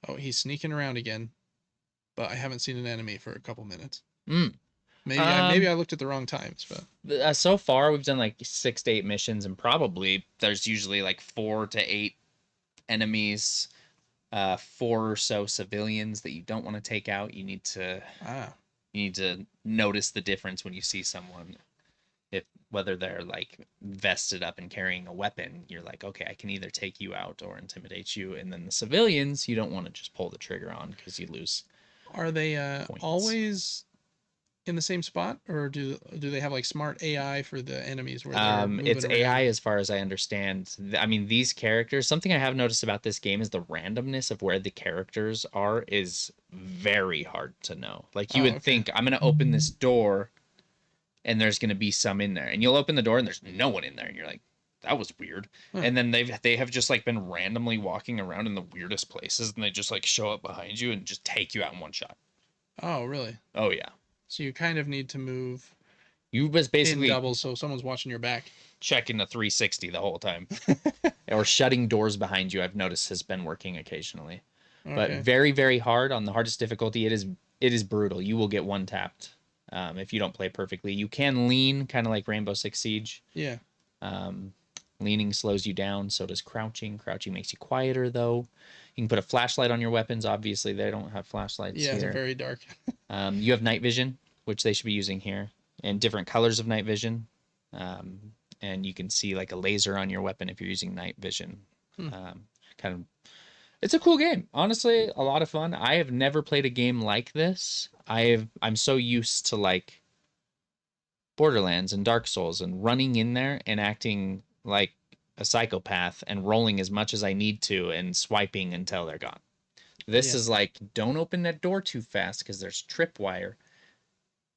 oh, he's sneaking around again, but I haven't seen an enemy for a couple minutes. Maybe I looked at the wrong times, but so far we've done like 6 to 8 missions, and probably there's usually like 4 to 8 enemies, 4 or so civilians that you don't want to take out. You need to notice the difference when you see someone. If whether they're like vested up and carrying a weapon, you're like, okay, I can either take you out or intimidate you. And then the civilians, you don't want to just pull the trigger on because you lose. Are they always in the same spot, or do they have like smart AI for the enemies where they're moving it's around? AI as far as I understand. I mean, these characters, something I have noticed about this game is the randomness of where the characters are is very hard to know. Like you would think, I'm going to open this door and there's going to be some in there, and you'll open the door and there's no one in there, and you're like, that was weird. And then they have just like been randomly walking around in the weirdest places, and they just like show up behind you and just take you out in one shot. Oh, really? Oh yeah. So you kind of need to move. You was basically in doubles, so someone's watching your back, checking the 360 the whole time, or shutting doors behind you. I've noticed has been working occasionally, but very, very hard on the hardest difficulty. It is brutal. You will get one tapped. If you don't play perfectly. You can lean, kind of like Rainbow Six Siege. Yeah. Leaning slows you down, so does crouching. Crouching makes you quieter, though. You can put a flashlight on your weapons. Obviously, they don't have flashlights here. Yeah, it's very dark. You have night vision, which they should be using here, and different colors of night vision. And you can see like a laser on your weapon if you're using night vision. Kind of, it's a cool game. Honestly, a lot of fun. I have never played a game like this. I'm so used to like Borderlands and Dark Souls and running in there and acting like a psychopath and rolling as much as I need to and swiping until they're gone. This is like, don't open that door too fast because there's tripwire.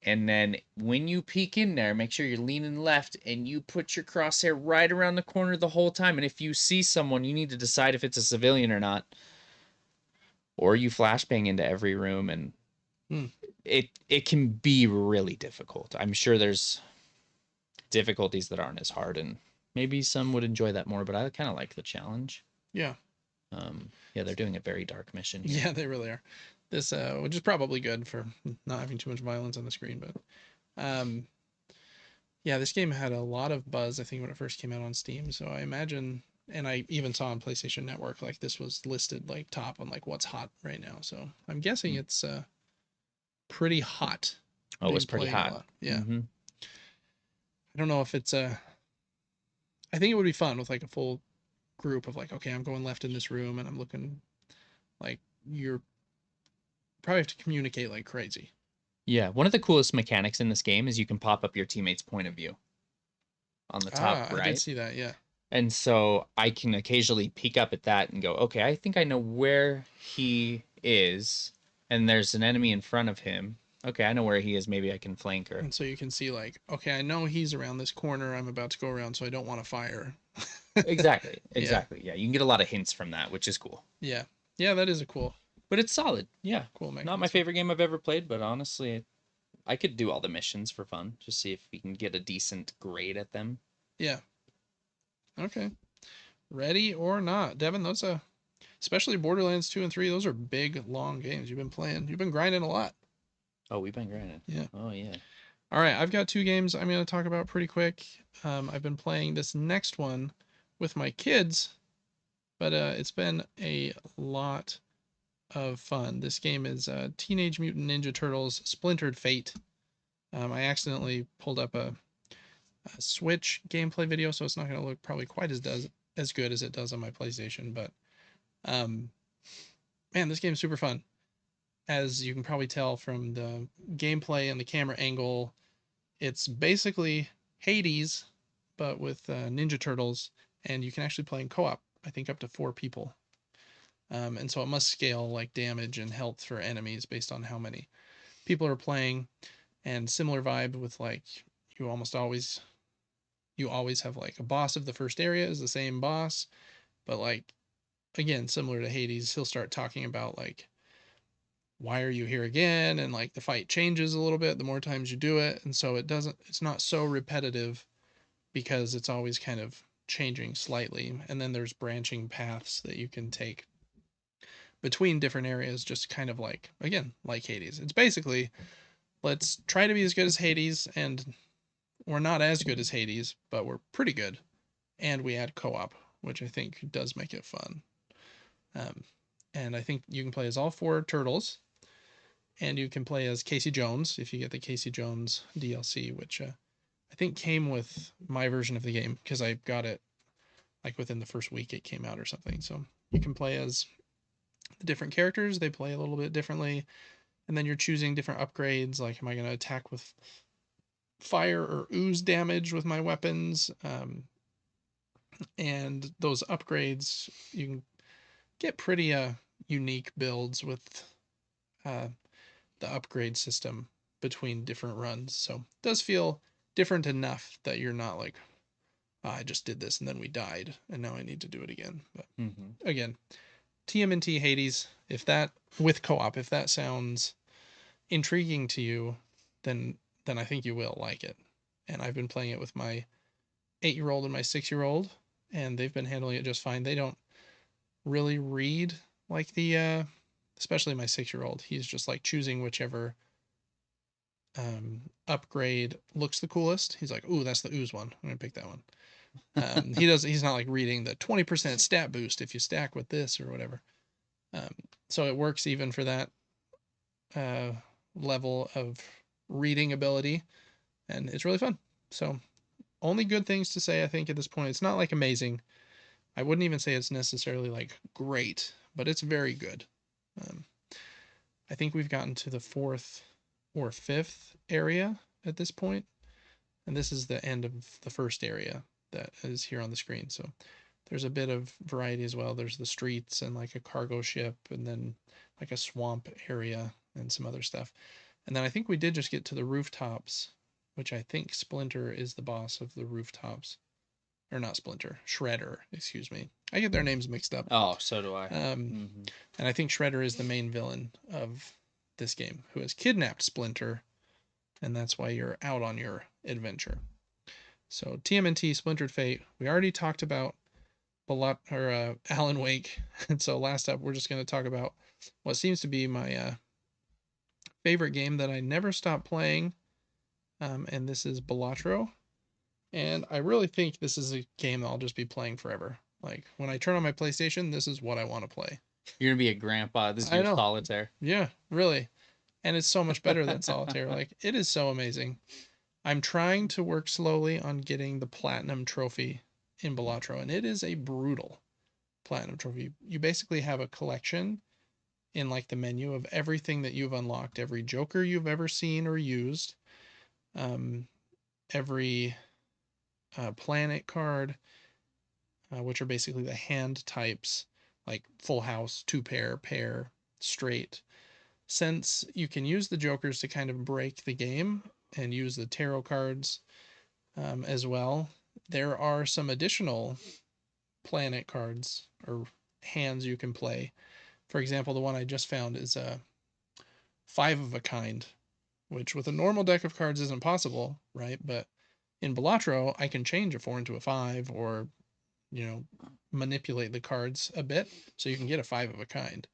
And then when you peek in there, make sure you're leaning left and you put your crosshair right around the corner the whole time. And if you see someone, you need to decide if it's a civilian or not. Or you flashbang into every room, and it can be really difficult. I'm sure there's difficulties that aren't as hard, and maybe some would enjoy that more, but I kind of like the challenge. Yeah. Yeah, they're doing a very dark mission here. Yeah, they really are. This which is probably good for not having too much violence on the screen, but Yeah, this game had a lot of buzz, I think, when it first came out on Steam. So I imagine, and I even saw on PlayStation Network, like this was listed like top on like what's hot right now. So I'm guessing Mm. it's pretty hot, Oh, it was being pretty played a hot. lot. Yeah, Mm-hmm. I don't know if it's I think it would be fun with like a full group of like, okay, I'm going left in this room, and I'm looking like you're probably have to communicate like crazy. Yeah, one of the coolest mechanics in this game is you can pop up your teammate's point of view on the top Ah, I did right. see that. Yeah. And so I can occasionally peek up at that and go, okay, I think I know where he is. And there's an enemy in front of him. Okay, I know where he is. Maybe I can flank her. And so you can see like, okay, I know he's around this corner. I'm about to go around, so I don't want to fire. Exactly. Yeah. Exactly. Yeah, you can get a lot of hints from that, which is cool. Yeah. Yeah, that is a But it's solid. Yeah. cool Not my mechanism. favorite game I've ever played, but honestly, I could do all the missions for fun. Just see if we can get a decent grade at them. Yeah. Okay. Ready or not, Devin? Those especially Borderlands 2 and 3. Those are big, long games you've been playing. You've been grinding a lot. Oh, we've been grinding. Yeah. Oh, yeah. All right. I've got two games I'm going to talk about pretty quick. I've been playing this next one with my kids, but it's been a lot of fun. This game is Teenage Mutant Ninja Turtles Splintered Fate. I accidentally pulled up a Switch gameplay video, so it's not going to look probably quite as good as it does on my PlayStation. But um, man, this game is super fun. As you can probably tell from the gameplay and the camera angle, it's basically Hades, but with Ninja Turtles, and you can actually play in co-op. I think up to 4 people. And so it must scale like damage and health for enemies based on how many people are playing, and similar vibe with like you almost always you always have like a boss of the first area is the same boss, but like again similar to Hades, he'll start talking about like why are you here again, and like the fight changes a little bit the more times you do it, and so it's not so repetitive because it's always kind of changing slightly, and then there's branching paths that you can take between different areas, just kind of like again like Hades. It's basically let's try to be as good as Hades, and we're not as good as Hades, but we're pretty good, and we add co-op, which I think does make it fun. Um, and I think you can play as all 4 turtles, and you can play as Casey Jones if you get the Casey Jones DLC, which I think came with my version of the game because I got it like within the first week it came out or something. So you can play as the different characters. They play a little bit differently, and then you're choosing different upgrades. Like, am I going to attack with fire or ooze damage with my weapons? And those upgrades, you can get pretty unique builds with uh, the upgrade system between different runs. So it does feel different enough that you're not like, oh, I just did this and then we died and now I need to do it again. But again, TMNT Hades, if that with co-op, if that sounds intriguing to you, then I think you will like it. And I've been playing it with my 8-year-old and my 6-year-old, and they've been handling it just fine. They don't really read like the especially my 6-year-old. He's just like choosing whichever upgrade looks the coolest. He's like, "Ooh, that's the ooze one. I'm gonna pick that one." He's not like reading the 20% stat boost if you stack with this or whatever. Um, so it works even for that uh, level of reading ability, and it's really fun. So only good things to say, I think, at this point. It's not like amazing. I wouldn't even say it's necessarily like great, but it's very good. Um, I think we've gotten to the 4th or 5th area at this point, and this is the end of the first area that is here on the screen. So there's a bit of variety as well. There's the streets and like a cargo ship, and then like a swamp area and some other stuff. And then I think we did just get to the rooftops, which I think Splinter is the boss of the rooftops. Or not Splinter, Shredder, excuse me. I get their names mixed up. Oh, so do I. And I think Shredder is the main villain of this game, who has kidnapped Splinter, and that's why you're out on your adventure. So TMNT Splintered Fate. We already talked about Alan Wake, and so last up we're just going to talk about what seems to be my favorite game that I never stop playing, and this is Balatro. And I really think this is a game that I'll just be playing forever. Like when I turn on my PlayStation, this is what I want to play. You're gonna be a grandpa. This is I your know. solitaire. Yeah, really. And it's so much better than solitaire. Like it is so amazing. I'm trying to work slowly on getting the platinum trophy in Balatro, and it is a brutal platinum trophy. You basically have a collection in like the menu of everything that you've unlocked, every Joker you've ever seen or used, um, every planet card, which are basically the hand types, like full house, two pair, pair, straight. Since you can use the Jokers to kind of break the game and use the tarot cards as well, there are some additional planet cards or hands you can play. For example, the one I just found is a five of a kind, which with a normal deck of cards isn't possible, right? But in Balatro, I can change a four into a five or, manipulate the cards a bit so you can get a five of a kind.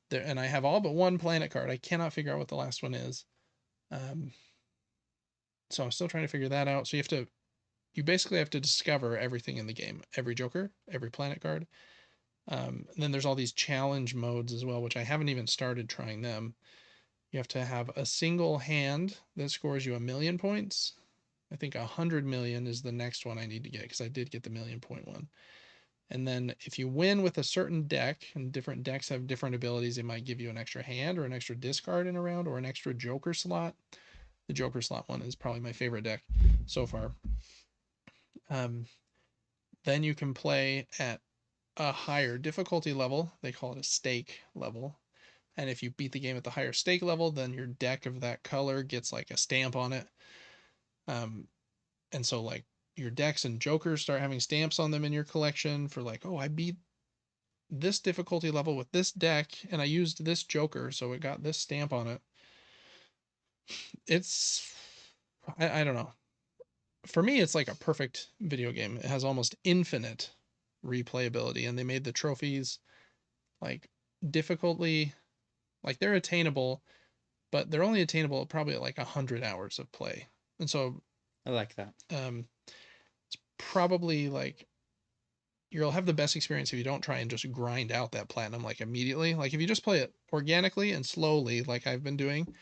There, and I have all but one planet card. I cannot figure out what the last one is. Um, so I'm still trying to figure that out. So you basically have to discover everything in the game, every Joker, every planet card. And then there's all these challenge modes as well, which I haven't even started trying them. You have to have a single hand that scores you 1,000,000 points. I think 100,000,000 is the next one I need to get because I did get the 1,000,000 point one. And then if you win with a certain deck, and different decks have different abilities, it might give you an extra hand or an extra discard in a round or an extra Joker slot. The Joker slot one is probably my favorite deck so far. Um, then you can play at a higher difficulty level. They call it a stake level. And if you beat the game at the higher stake level, then your deck of that color gets like a stamp on it. Um, and so like your decks and Jokers start having stamps on them in your collection for like, oh, I beat this difficulty level with this deck and I used this Joker, so it got this stamp on it. It's I don't know. For me, it's like a perfect video game. It has almost infinite replayability, and they made the trophies like difficultly like they're attainable, but they're only attainable probably at like 100 hours of play. And so I like that. it's probably like you'll have the best experience if you don't try and just grind out that platinum like immediately. Like if you just play it organically and slowly, like I've been doing,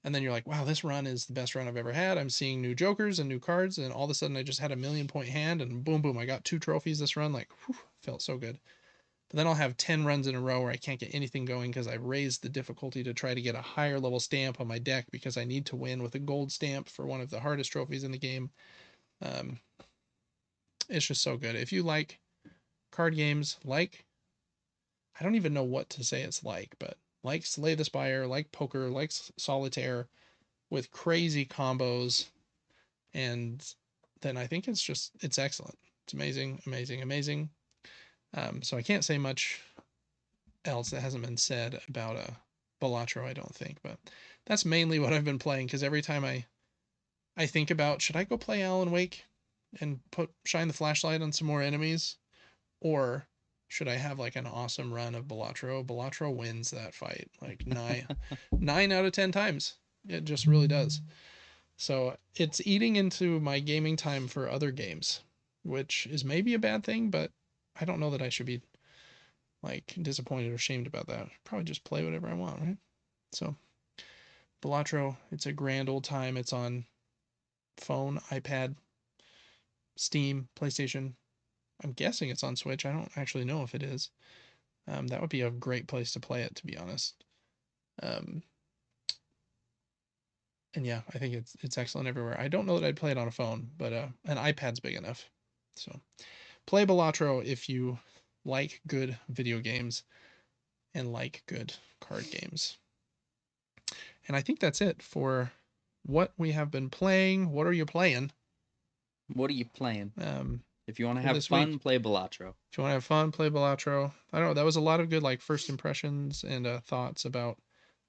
and then you're like, wow, this run is the best run I've ever had. I'm seeing new Jokers and new cards, and all of a sudden I just had a 1,000,000 point hand, and boom, boom, I got 2 trophies this run. Like, whew, felt so good. But then I'll have 10 runs in a row where I can't get anything going because I raised the difficulty to try to get a higher level stamp on my deck because I need to win with a gold stamp for one of the hardest trophies in the game. Um, it's just so good. If you like card games, like, I don't even know what to say it's like, but like Slay the Spire, like poker, like solitaire with crazy combos, and then I think it's excellent. It's amazing, amazing, amazing. So I can't say much else that hasn't been said about Balatro, I don't think, but that's mainly what I've been playing because every time I think about should I go play Alan Wake and put shine the flashlight on some more enemies, or should I have like an awesome run of Balatro? Balatro wins that fight like nine out of 10 times. It just really does. So it's eating into my gaming time for other games, which is maybe a bad thing, but I don't know that I should be like disappointed or shamed about that. Probably just play whatever I want, right? So Balatro, it's a grand old time. It's on phone, iPad, Steam, PlayStation. I'm guessing it's on Switch. I don't actually know if it is. That would be a great place to play it, to be honest. Um, and yeah, I think it's excellent everywhere. I don't know that I'd play it on a phone, but an iPad's big enough. So play Balatro if you like good video games and like good card games. And I think that's it for what we have been playing. What are you playing? What are you playing? If you want to For have this fun, week? play Balatro. If you want to have fun, play Balatro. I don't know. That was a lot of good like first impressions and thoughts about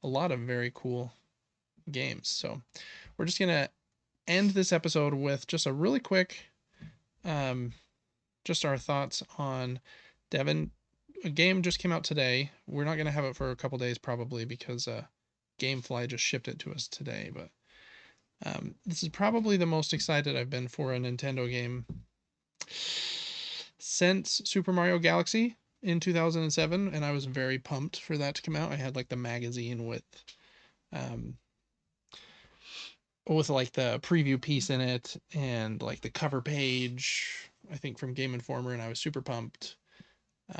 a lot of very cool games. So we're just gonna end this episode with just a really quick, um, just our thoughts on Devin. A game just came out today. We're not gonna have it for a couple days probably because GameFly just shipped it to us today. But This is probably the most excited I've been for a Nintendo game since Super Mario Galaxy in 2007, and I was very pumped for that to come out. I had like the magazine um, with like the preview piece in it and like the cover page, I think from Game Informer, and I was super pumped.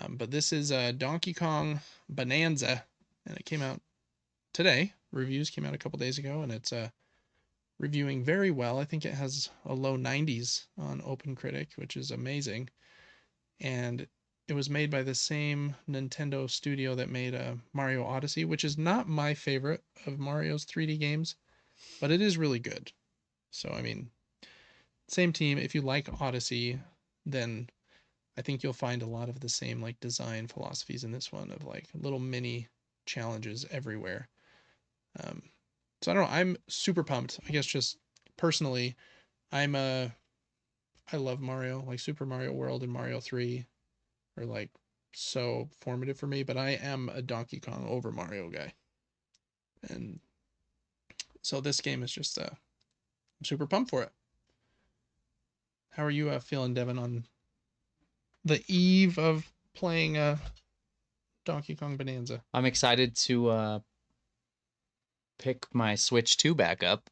But this is Donkey Kong Bananza, and it came out today. Reviews came out a couple days ago, and it's reviewing very well. I think it has a low 90s on OpenCritic, which is amazing. And it was made by the same Nintendo studio that made Mario Odyssey, which is not my favorite of Mario's 3D games, but it is really good. So, I mean, same team. If you like Odyssey, then I think you'll find a lot of the same like design philosophies in this one of like little mini challenges everywhere. Um, so I don't know. I'm super pumped. I guess just personally, I'm I love Mario. Like Super Mario World and Mario 3 are like so formative for me, but I am a Donkey Kong over Mario guy. And so this game is just I'm super pumped for it. How are you feeling, Devin, on the eve of playing Donkey Kong Bonanza? I'm excited to pick my Switch 2 back up.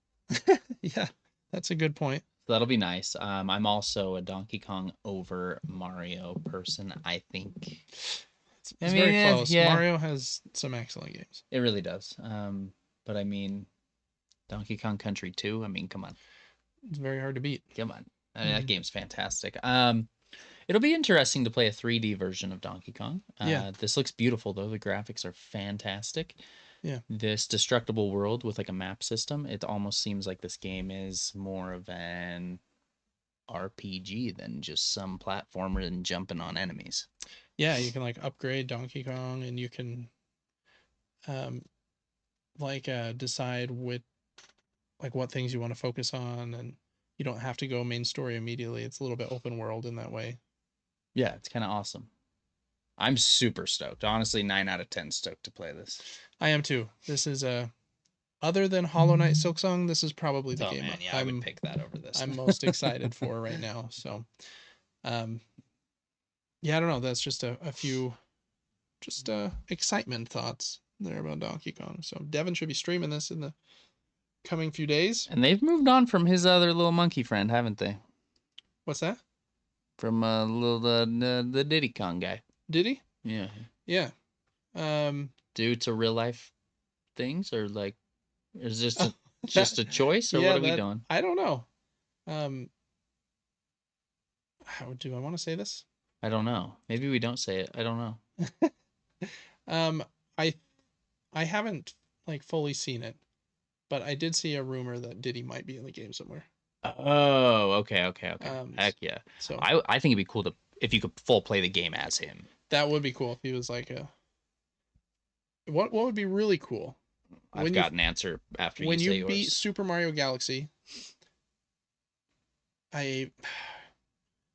Yeah, that's a good point. So that'll be nice. I'm also a Donkey Kong over Mario person, I think. It's very close. Yeah, Mario has some excellent games. it really does. But I mean, Donkey Kong Country 2, I mean, come on. It's very hard to beat. Come on. I mean, that game's fantastic. It'll be interesting to play a 3D version of Donkey Kong. Yeah. This looks beautiful, though. The graphics are fantastic. Yeah. This destructible world with like a map system, it almost seems like this game is more of an RPG than just some platformer and jumping on enemies. Yeah, you can like upgrade Donkey Kong, and you can um decide what things you want to focus on, and you don't have to go main story immediately. It's a little bit open world in that way. Yeah, it's kind of awesome. I'm super stoked. Honestly, 9 out of 10 stoked to play this. I am too. This is other than Hollow Knight Silksong, this is probably the game man, yeah, I would pick that over this. I'm most excited for right now. So, yeah, I don't know. That's just a few, just excitement thoughts there about Donkey Kong. So Devin should be streaming this in the coming few days. And they've moved on from his other little monkey friend, haven't they? What's that? From the Diddy Kong guy. Did he? Yeah. Yeah. Due to real life things, or like, is this just a choice, or yeah, what are we doing? I don't know. How do I want to say this? I don't know. Maybe we don't say it. I don't know. I haven't like fully seen it, but I did see a rumor that Diddy might be in the game somewhere. Oh, okay. Heck yeah. So I think it'd be cool to if you could full play the game as him. that would be cool if he was like a. What would be really cool? I've got an answer after when you say you beat yours. Super Mario Galaxy. I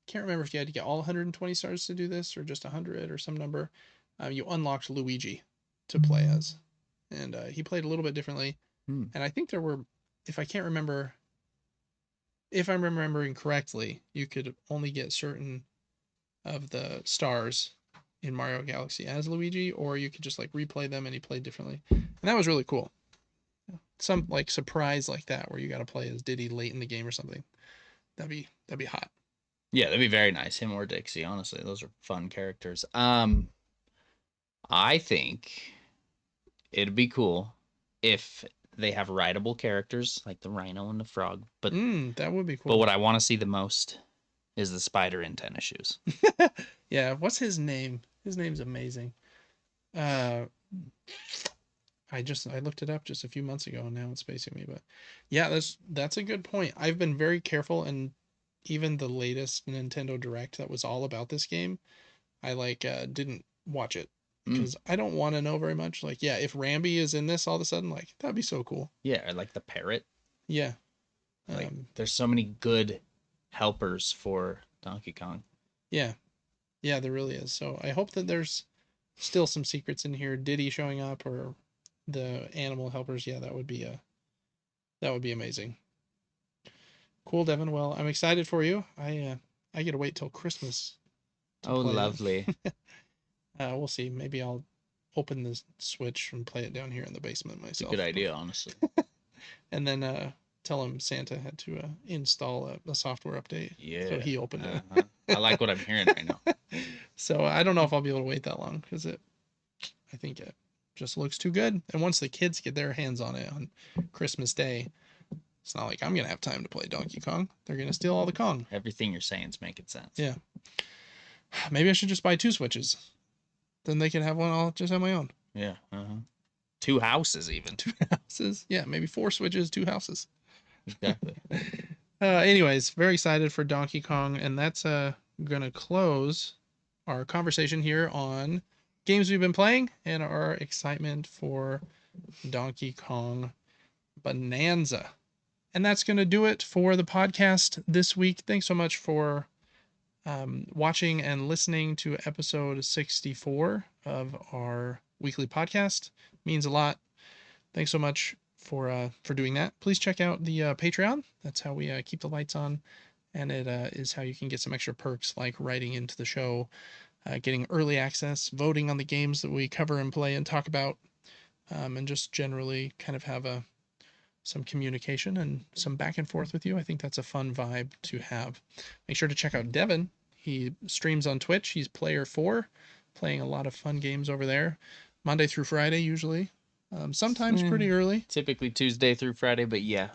can't remember if you had to get all 120 stars to do this or just 100 or some number. You unlocked Luigi to play as, and he played a little bit differently. And I think there were, if I can't remember, if I'm remembering correctly, you could only get certain of the stars in Mario Galaxy as Luigi, or you could just like replay them and he played differently. And that was really cool. Some like surprise like that where you got to play as Diddy late in the game or something. That'd be hot. Yeah, that'd be very nice. Him or Dixie, honestly, those are fun characters. I think it'd be cool if they have rideable characters like the rhino and the frog. But that would be cool. But what I want to see the most is the spider in tennis shoes. Yeah, what's his name? His name's amazing. I looked it up just a few months ago and now it's spacing me, but yeah, that's a good point. I've been very careful, and even the latest Nintendo Direct that was all about this game, I didn't watch it because I don't want to know very much. Like, yeah, if Rambi is in this all of a sudden, like that'd be so cool. Yeah, like the parrot. Yeah. Like there's so many good helpers for Donkey Kong. Yeah. Yeah, there really is. So I hope that there's still some secrets in here. Diddy showing up or the animal helpers. Yeah, that would be amazing. Cool, Devin. Well, I'm excited for you. I get to wait till Christmas to Oh, play it. lovely. We'll see. Maybe I'll open the Switch and play it down here in the basement It's a myself. good idea, honestly. And then tell him Santa had to install a software update. Yeah. So he opened it. I like what I'm hearing right now. So I don't know if I'll be able to wait that long because I think it just looks too good. And once the kids get their hands on it on Christmas Day, it's not like I'm gonna have time to play Donkey Kong. They're gonna steal all the Kong. Everything you're saying is making sense. Yeah. Maybe I should just buy 2 Switches. Then they can have one. I'll just have my own. Yeah. 2 houses even. 2 houses. Yeah, maybe 4 Switches, 2 houses. Exactly. Anyways, very excited for Donkey Kong, and that's gonna close our conversation here on games we've been playing and our excitement for Donkey Kong Bananza. And that's gonna do it for the podcast this week. Thanks so much for watching and listening to episode 64 of our weekly podcast. Means a lot. Thanks so much for doing that. Please check out the Patreon. That's how we keep the lights on, and it is how you can get some extra perks like writing into the show, getting early access, voting on the games that we cover and play and talk about, and just generally kind of have some communication and some back and forth with you. I think that's a fun vibe to have. Make sure to check out Devin. He streams on Twitch. He's Player 4, playing a lot of fun games over there, Monday through Friday usually. Sometimes pretty early. Typically Tuesday through Friday, but yeah.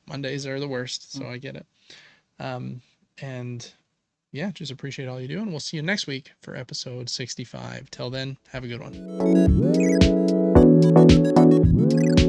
Mondays are the worst, so I get it. And yeah, just appreciate all you do, and we'll see you next week for episode 65. Till then, have a good one.